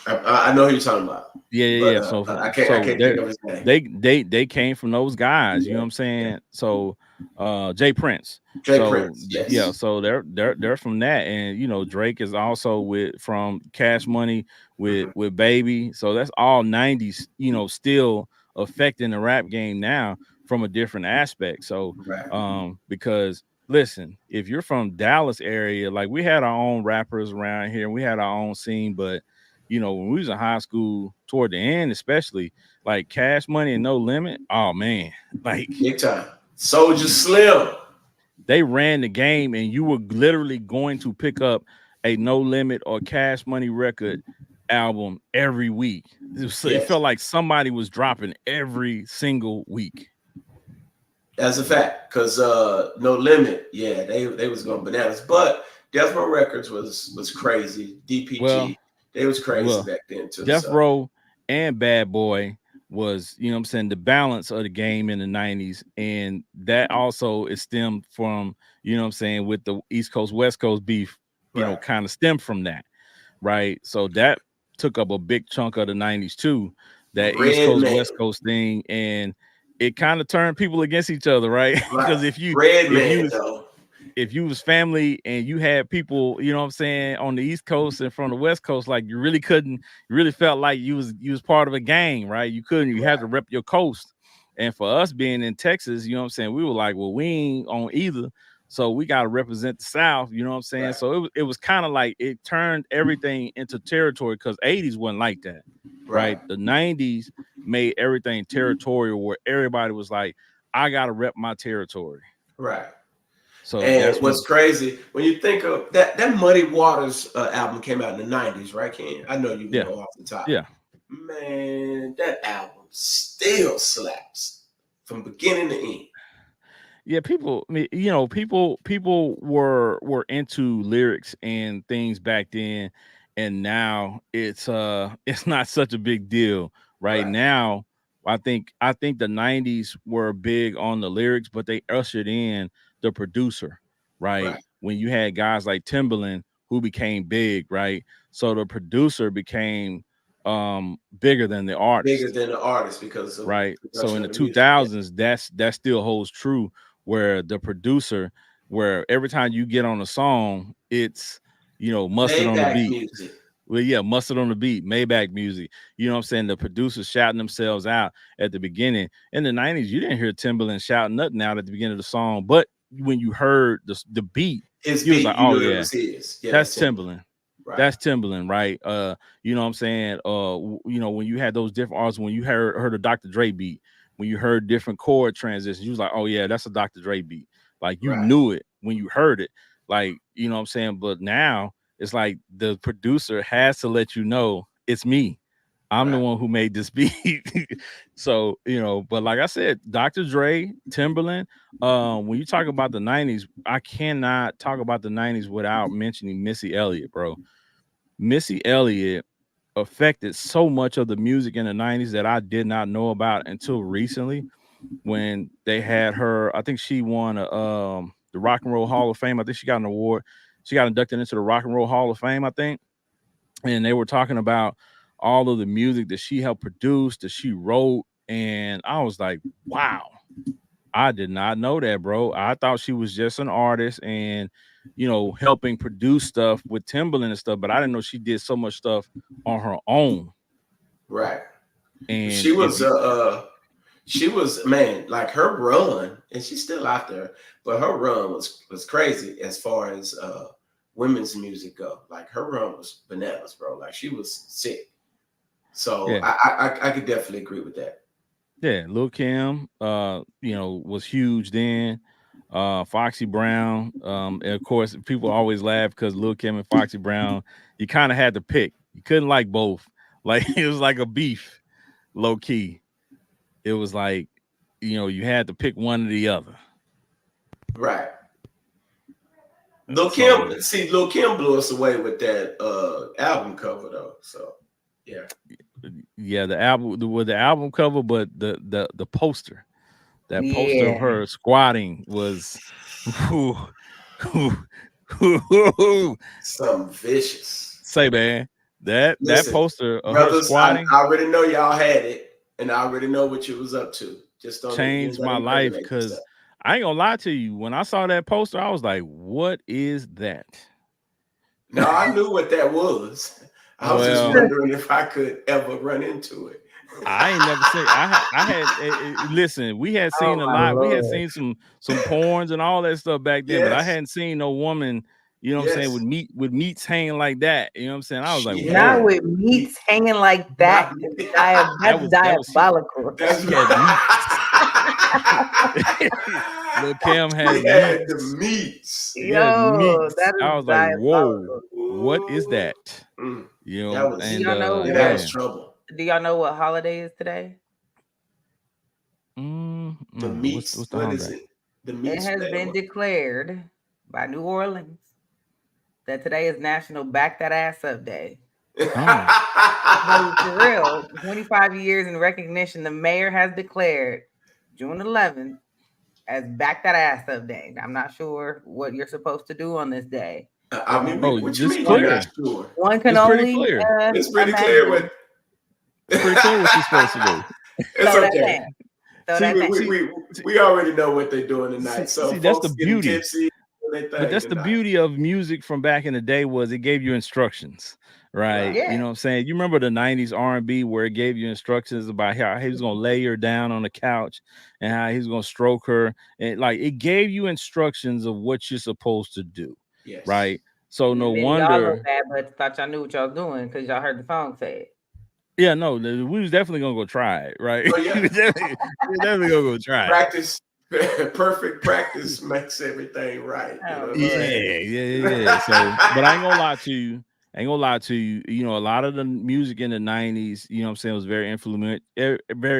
I know who you're talking about, but yeah. So I can't think of his name. they came from those guys, you know Yeah, what I'm yeah. saying? So Jay Prince. Jay So Prince, yeah, yes. so they're from that. And Drake is also from Cash Money Hmm. with Baby. So that's all 90s, still affecting the rap game now from a different aspect. So Right. because listen, if you're from Dallas area, like we had our own rappers around here and we had our own scene, but when we was in high school, toward the end, especially, like Cash Money and No Limit, oh man, like Big time. Soldier Slim. they ran the game, and you were literally going to pick up a No Limit or Cash Money record album every week. It Yes, felt like somebody was dropping every single week. that's a fact. Cause No Limit, yeah, they was going bananas. But Death Row Records was crazy. Well, DPG, they was crazy well, back then too. Death So Row and Bad Boy was, what I'm saying, the balance of the game in the 90s. And that also is stemmed from, what I'm saying, with the East Coast, West Coast beef, right. kind of stemmed from that. Right. So that took up a big chunk of the 90s too, that East Red Coast, Man. West Coast thing. And it kind of turned people against each other, right? Right. Because if you Red if Man you though. if you was family and you had people, what I'm saying, on the East Coast and from the West Coast, like you really felt like you was part of a gang, right? You had Right. to rep your coast. And for us being in Texas, what I'm saying, we were like, well, we ain't on either. So we got to represent the South, you know what I'm saying? Right. So it was kind of like it turned everything into territory, because 80s wasn't like that, Right. right? The 90s made everything territorial, where everybody was like, I got to rep my territory. Right. So And that's what's when, crazy when you think of that Muddy Waters album came out in the 90s, right, Ken? I know you yeah, know off the top. yeah. Man, that album still slaps from beginning to end. yeah, people, you know, people were into lyrics and things back then, and now it's it's not such a big deal right Right, now. I think the '90s were big on the lyrics, but they ushered in the producer, right? right. When you had guys like Timberland who became big, right? So the producer became bigger than the Bigger artist, than the artist because of right? So production in of the the music. Yeah. 2000s, that still holds true, where the producer, where every time you get on a song, it's, you know, mustard on the Maybach beat. music. Well, yeah, mustard on the beat, Maybach music. You know what I'm saying? The producers shouting themselves out at the beginning. In the '90s, you didn't hear Timberland shouting nothing out at the beginning of the song, but when you heard the beat, His you was like, beat, you oh knew it yeah, was his. Yeah, that's that's Timberland. Timberland. Right, That's Timberland, right? You know what I'm saying? You know, when you had those different artists, when you heard a Dr. Dre beat, when you heard different chord transitions, you was like, oh yeah, that's a Dr. Dre beat. Like you right, knew it when you heard it. Like, you know what I'm saying? But now it's like the producer has to let you know it's me. I'm the right. one who made this beat. So, you know, but like I said, Dr. Dre, Timberland, when you talk about the '90s, I cannot talk about the '90s without mentioning Missy Elliott, bro. Missy Elliott affected so much of the music in the '90s that I did not know about until recently, when they had her. I think she won the Rock and Roll Hall of Fame. I think she got an award. She got inducted into the Rock and Roll Hall of Fame, I think. And they were talking about all of the music that she helped produce, that she wrote, and I was like, wow, I did not know that, bro. I thought she was just an artist and, you know, helping produce stuff with Timberland and stuff, but I didn't know she did so much stuff on her own. Right. She And if was you, she was, man, like her run, and she's still out there, but her run was crazy as far as women's music go. Like her run was bananas, bro. Like she was sick. So yeah, I could definitely agree with that. yeah, Lil Kim, you know, was huge then. Foxy Brown, and of course, people always laugh because Lil Kim and Foxy Brown, you kind of had to pick. You couldn't like both. Like it was like a beef, low key. It was like, you know, you had to pick one or the other. Right. Lil So Kim, see, Lil Kim blew us away with that album cover though. So yeah. yeah, the album cover, but the poster, that poster of Yeah. her squatting was, whew, whew, whew, whew, whew. Something vicious. Say man, that Listen, poster of her brothers, squatting I already know y'all had it, and I already know what you was up to. Just don't, you ain't changed gotta my life, incriminate because yourself. I ain't gonna lie to you. When I saw that poster, I was like, "What is that?" No, I knew what that was. I was just Well, wondering if I could ever run into it. I ain't never seen. I had listen. We had Oh seen a my lot. We had lord. seen some porns and all that stuff back then, but I Yes, hadn't seen no woman. You know what I'm saying, yes. with meats hanging like that. You know what I'm saying. I was like, She Not had whoa, with meats hanging like that. not that That's was diabolical. that's she had meats. Lil Cam she had had the meats. meats. Yeah, Yo, meats. that I is was like, whoa, diabolical. what is Ooh, that? You that know, Do was and y'all know that what was yeah. trouble. do y'all know what holiday is today? The No, meats, what's the what is holiday? it? The It meats has man. been declared by New Orleans that today is National Back That Ass Up Day. Oh, No, for real, 25 years in recognition, the mayor has declared June 11th as Back That Ass Up Day. I'm not sure what you're supposed to do on this day, I but mean, oh, what you this mean you're one not clear. sure? one can It's pretty only clear. It's pretty clear imagine. what It's pretty clear what you're supposed to do. it's Throw that okay. thing. Throw See, that thing. We already know what they're doing tonight. So see, that's the folks getting beauty. tipsy doing their But thing that's the tonight. beauty of music from back in the day, was it gave you instructions, Right. right? You Yeah. know what I'm saying? You remember the '90s R&B where it gave you instructions about how he was gonna lay her down on the couch and how he's gonna stroke her, and like it gave you instructions of what you're supposed to do, Yes. right? So And no then y'all little wonder, bad butts thought y'all knew what y'all was doing because y'all heard the song say it. yeah, no, we was definitely gonna go try it, right? Oh we yeah. was definitely gonna go try it. Practice perfect practice makes everything right. You know Oh what I'm Lord. saying? Yeah. So, but I ain't gonna lie to you. I ain't gonna lie to you. You know, a lot of the music in the '90s, you know what I'm saying, was very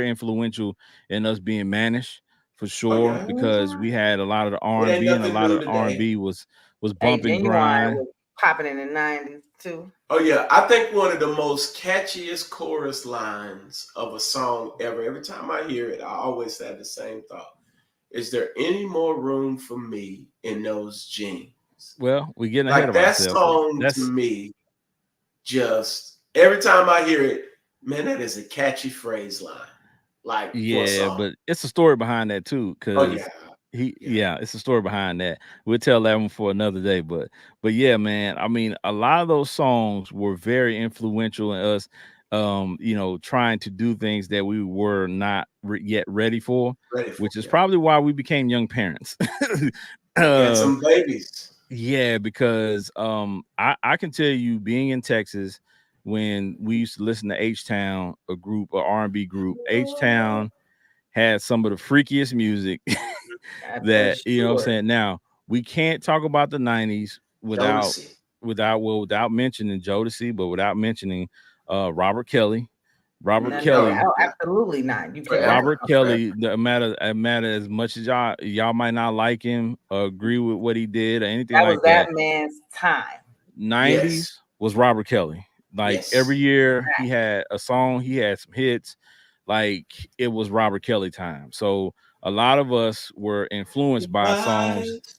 influential in us being mannish for Oh sure, yeah, because we had a lot of the it ain't R&B, and a nothing lot new of the today. R&B was Hey, bump and Genuine grind. was popping in the 90s too. Oh yeah, I think one of the most catchiest chorus lines of a song ever. Every time I hear it, I always have the same thought. Is there any more room for me in those jeans? Well, we getting ahead Like of that ourselves. song to That's me, just every time I hear it, man, that is a catchy phrase line. Like for a Yeah, song. but it's a story behind that too, Oh yeah, because yeah. yeah, it's a story behind that. We'll tell that one for another day, but yeah, man. I mean, a lot of those songs were very influential in us, trying to do things that we were not yet ready for, Ready for which is it. Yeah. probably why we became young parents. We had uh, some babies. yeah, because I can tell you, being in Texas, when we used to listen to H Town, a group, a R&B group, H Town had some of the freakiest music For that, you know what I'm sure. saying. Now, we can't talk about the 90s Jodeci. without mentioning Jodeci, but without mentioning Robert Kelly. Robert No, no, Oh Kelly, yeah, absolutely not. You cannot. forever, Robert forever. Kelly, the matter as much as y'all might not like him or agree with what he did or anything That was like that that. man's time. 90s Yes, was Robert Kelly. Like every yes. year he had a song, he had some hits. Like it was Robert Kelly time. So a lot of us were influenced by songs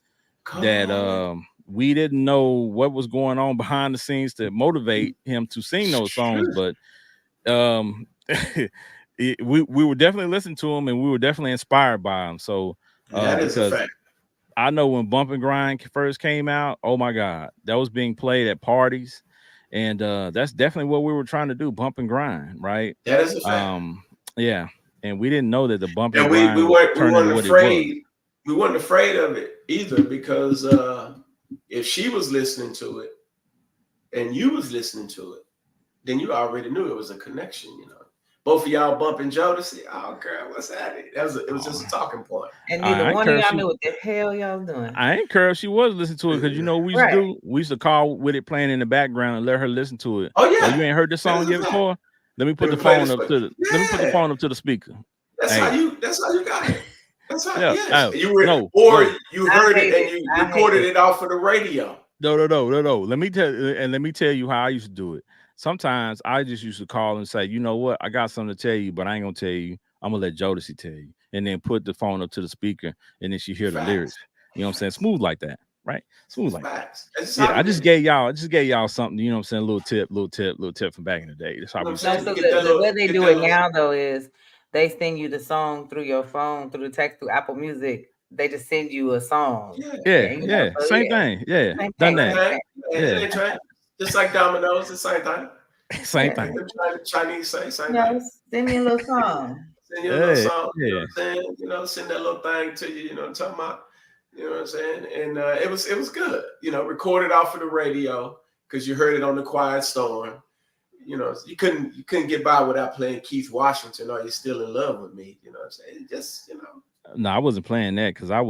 Goodbyes, that calling. we didn't know what was going on behind the scenes to motivate him to sing those songs, but um we were definitely listening to him, and we were definitely inspired by him. So That is a because fact. I know when Bump and Grind first came out, oh my God, that was being played at parties. And that's definitely what we were trying to do, bump and grind, right? That is a fact. Um, yeah. And we didn't know that the bump and And we grind would weren't we turn into weren't what it was. afraid. We weren't afraid of it either because if she was listening to it and you was listening to it, then you already knew it was a connection. Both of y'all bumping Jodeci. Oh girl, what's happening? It was Oh, just a talking point. And neither I one of encourage y'all she knew what the hell y'all was doing. I ain't care if she was listening to it, because you know what we used to Right. do? We used to call with it playing in the background and let her listen to it. Oh Oh, you yeah, ain't heard this that song is a yet fact. before? Let me put Let the me play phone this up for to you. let me put the Yeah, phone up to the speaker. that's how Hey, you got it. That's how. yeah. Yes, Oh, you were, no, or no. you I heard it hate and it. you I hate recorded it. it off of the radio. No. Let me tell you how I used to do it. Sometimes I just used to call and say, you know what, I got something to tell you, but I ain't gonna tell you. I'm gonna let Jodeci tell you, and then put the phone up to the speaker, and then she hear the lyrics. Facts, You know what I'm saying? Smooth like that, right? Smooth like that. facts. That's just how Yeah, we did it. I just gave y'all something. You know what I'm saying? Little tip from back in the day. That's how You know we what I'm used to No, saying? do You so it. get that the little, way they get do that it little. now though is they send you the song through your phone, through the text, through Apple Music. They just send you a song. Yeah, Yeah, And yeah, so same yeah. thing. Yeah, Same done thing, same that. same thing. thing. Yeah, it Yeah, ain't changed. Just like Domino's, the same thing. same Yeah. Like thing. the Chinese say, same You thing. know, send me a little song. Send you a little Hey, song, you know yeah. what I'm saying? Send that little thing to you, what I'm talking about. You know what I'm saying? And it was good. Recorded off of the radio because you heard it on the Quiet Storm. You couldn't get by without playing Keith Washington. Are you still in love with me? You know what I'm saying? No, I wasn't playing that because I I mean,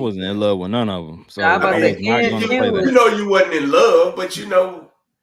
wasn't in love with none of them. No, I was So I about I to mean, say was not you, going to you, play Ken that. you was know you wasn't in love, but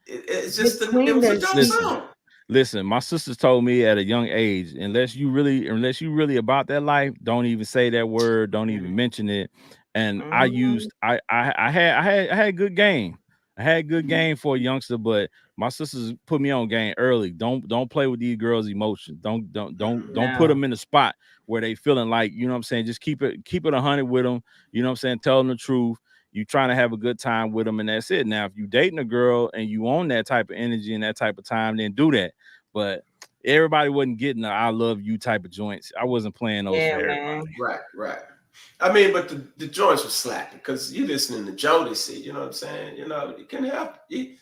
it's just it between was a the dope sheets. Listen, song. listen. My sisters told me at a young age, unless you really about that life, don't even say that word. Don't even mention it. And Mhm. I had good game. I had good game for a youngster, but my sisters put me on game early. Don't play with these girls' emotions. Don't put No. them in a spot where they feeling like, you know what I'm saying. Just keep it 100 with them. You know what I'm saying. Tell them the truth. You trying to have a good time with them, and that's it. Now, if you dating a girl and you own that type of energy and that type of time, then do that. But everybody wasn't getting the "I love you" type of joints. I wasn't playing those Yeah, for man. everybody. Right, right. I mean, but the joints were slapping because you listening to Jodeci. You know what I'm saying? You couldn't help it.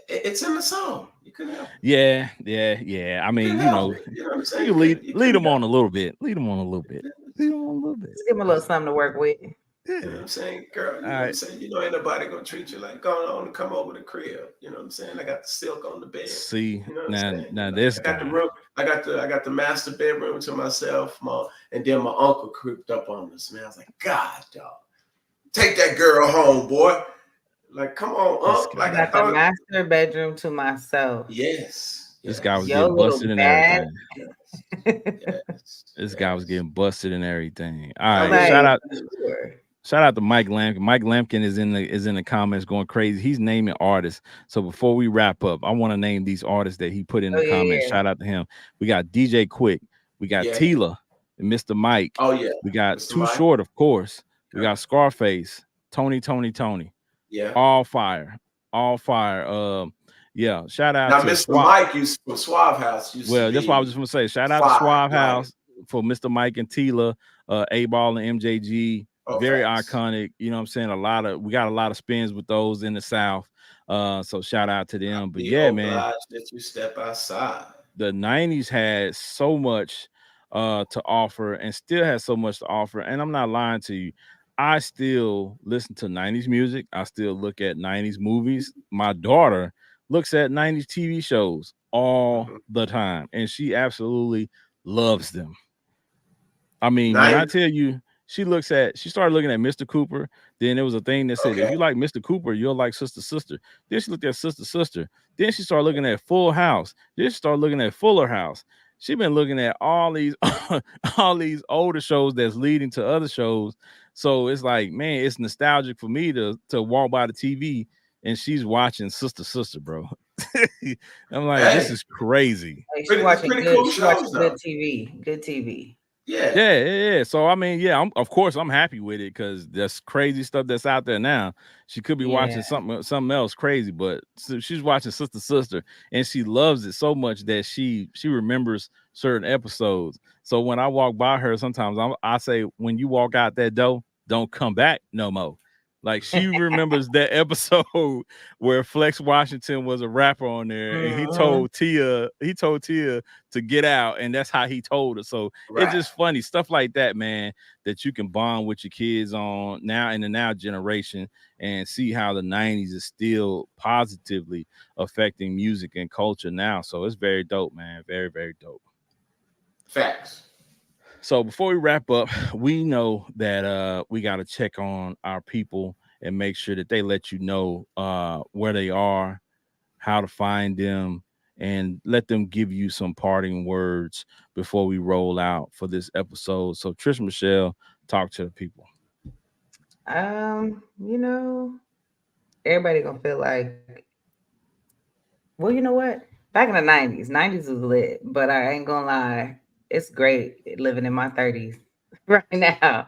It's in the song. You couldn't help it. Yeah. I You mean, couldn't help it. You know what I'm saying? you You can couldn't. You lead couldn't them help on a little bit. Lead them on a little bit. Lead them on a little bit. Just give him a little something to work with. You know what Yeah. I'm saying, girl? You All know what I'm right. saying? Ain't nobody gonna treat you like going on and come over the crib. You know what I'm saying? I got the silk on the bed. See, You know what I'm now saying? this I got the guy. room. I got the master bedroom to myself. And then my uncle creeped up on us, man. I was like, God, dog, take that girl home, boy. Like, come on, This Unc. I Like guy. I got the thought. master bedroom to myself. Yes. This guy was Yes. Yo, getting little busted and bad. everything. Yes. Yes. This guy was Yes. getting busted and everything. All I right, mean, Like, sure. shout out to Mike Lampkin. Mike Lampkin is in the comments going crazy. He's naming artists. So before we wrap up, I want to name these artists that he put in Oh the yeah, comments. yeah. Shout out to him. We got DJ Quick. We got yeah. Tila and Mr. Mike. Oh yeah. We got Mr. Too Mike. Short, of course. We Yeah. got Scarface, Tony. Yeah. All fire. All fire. Yeah. Shout out Now, to Mr. Swap. Mike used from Suave House used to Well, that's what I was be just gonna say. Shout out to fire. Suave Like, House for Mr. Mike and Tila, A Ball and MJG. oh, Very facts. iconic. You know what I'm saying? We got a lot of spins with those in the South. So shout out to them. But Be yeah, man, obliged that you step outside. the 90s had so much to offer and still has so much to offer. And I'm not lying to you. I still listen to 90s music. I still look at 90s movies. My daughter looks at 90s TV shows all Mhm. the time, and she absolutely loves them. I mean, when I 90s. tell you, she started looking at Mr. Cooper. Then there was a thing that said, if Okay. you like Mr. Cooper, you'll like Sister. Then she looked at Sister. Then she started looking at Full House. Then she started looking at Fuller House. She been looking at all these all these older shows that's leading to other shows. So it's like, man, it's nostalgic for me to walk by the TV and she's watching Sister, bro. I'm like, this Hey, is crazy. Like she it's watching pretty good. cool She watching shows good though. TV. Good TV. Yeah. Yeah. So I mean, yeah, of course I'm happy with it because there's crazy stuff that's out there now. She could be Yeah. watching something else crazy, but she's watching Sister, and she loves it so much that she remembers certain episodes. So when I walk by her, sometimes I say, when you walk out that door, don't come back no more. Like she remembers that episode where Flex Washington was a rapper on there, and Mhm. He told Tia to get out, and that's how he told her. So it's Right. just funny stuff like that, man, that you can bond with your kids on now in the now generation and see how the 90s is still positively affecting music and culture now. So it's very dope, man. Very, very dope. Facts. So before we wrap up, we know that we got to check on our people and make sure that they let you know where they are, how to find them, and let them give you some parting words before we roll out for this episode. So Trish Michelle, talk to the people. You know, everybody gonna feel like, well, you know what? Back in the '90s was lit, but I ain't gonna lie, it's great living in my 30s right now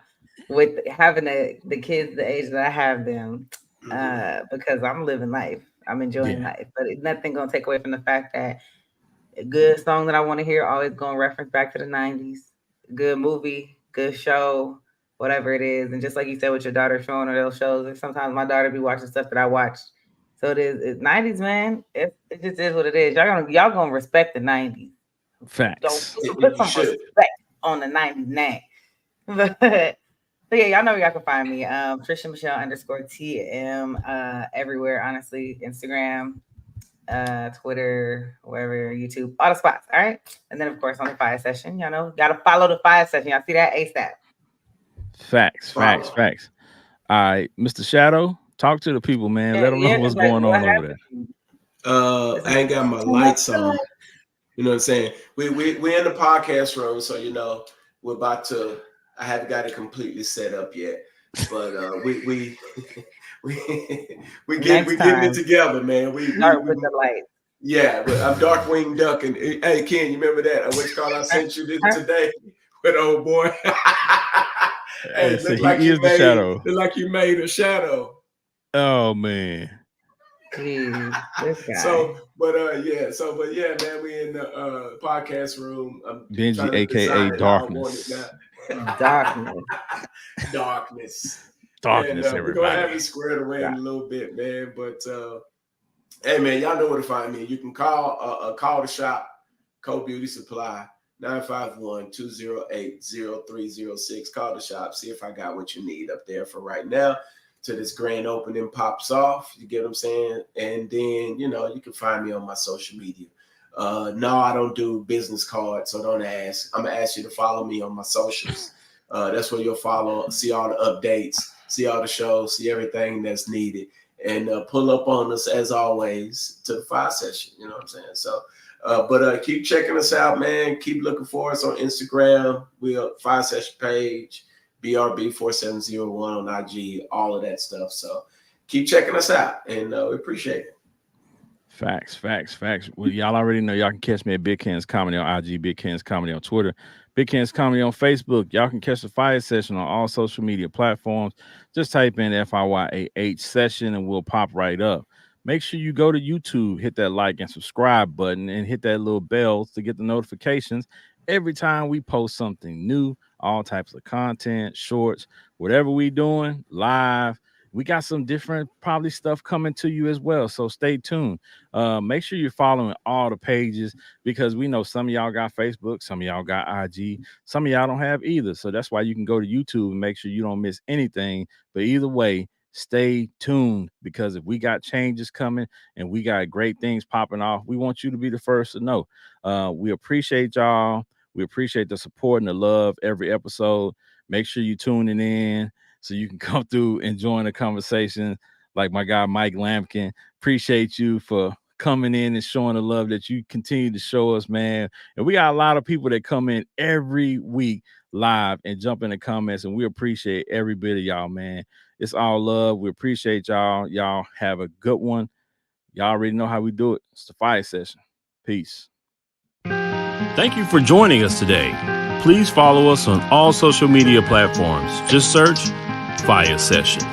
with having the kids the age that I have them, Hmm. because I'm living life. I'm enjoying Yeah, life, but nothing gonna take away from the fact that a good song that I want to hear always gonna reference back to the '90s. Good movie, good show, whatever it is. And just like you said with your daughter showing her those shows, like sometimes my daughter be watching stuff that I watched. So it's '90s, man. It just is what it is. Y'all gonna respect the '90s. Don't facts. put You some should. respect on the '90s name. But yeah, y'all know where y'all can find me. Trisha Michelle underscore TM everywhere, honestly. Instagram, Twitter, wherever, YouTube, all the spots. All right. And then of course on the Fiyah Session, y'all know, gotta follow the Fiyah Session. Y'all see that ASAP. Follow. Facts. All right, Mr. Shadow, talk to the people, man. Yeah, Let them know yeah. what's Like going what on over there. happened? I ain't got my Too much lights time. on. You know what I'm saying? We're in the podcast room, so you know we're about to. I haven't got it completely set up yet, but we Next getting it time, together, man. start with the light. Yeah. But I'm Darkwing Duck, and hey Ken, you remember that? What you call? I sent you this today with old boy. Hey, So he is the shadow. look like you made a shadow. Oh man. Jeez, this guy. But yeah, man, we in the podcast room. I'm Benji, trying to aka design it how I want it Darkness. now. Darkness. Darkness. And Darkness, we're gonna have everybody. it squared away in a little bit, man. But hey, man, y'all know where to find me. You can call the shop, Co Beauty Supply, 951-208-0306. Call the shop, see if I got what you need up there for right now. Till this grand opening pops off, you get what I'm saying? And then, you know, you can find me on my social media. No, I don't do business cards, so don't ask. I'm gonna ask you to follow me on my socials. That's where you'll follow, see all the updates, see all the shows, see everything that's needed, and pull up on us as always to the Fiyah Session. You know what I'm saying? So But keep checking us out, man. Keep looking for us on Instagram. We're Fiyah Session page, BRB4701 on IG, all of that stuff. So keep checking us out, and we appreciate it. Facts. Well, y'all already know y'all can catch me at Big Ken's Comedy on IG, Big Ken's Comedy on Twitter, Big Ken's Comedy on Facebook. Y'all can catch the Fiyah Session on all social media platforms. Just type in FIYAH Session and we'll pop right up. Make sure you go to YouTube, hit that like and subscribe button, and hit that little bell to get the notifications every time we post something new, all types of content, shorts, whatever we doing, live. We got some different probably stuff coming to you as well. So stay tuned. Make sure you're following all the pages because we know some of y'all got Facebook, some of y'all got IG, some of y'all don't have either. So that's why you can go to YouTube and make sure you don't miss anything. But either way, stay tuned because if we got changes coming and we got great things popping off, we want you to be the first to know. We appreciate y'all. We appreciate the support and the love every episode. Make sure you tuning in so you can come through and join the conversation. Like my guy Mike Lampkin, appreciate you for coming in and showing the love that you continue to show us, man. And we got a lot of people that come in every week live and jump in the comments, and we appreciate every bit of y'all, man. It's all love. We appreciate y'all. Y'all have a good one. Y'all already know how we do it. It's the Fiyah Session. Peace. Thank you for joining us today. Please follow us on all social media platforms. Just search Fiyah Session.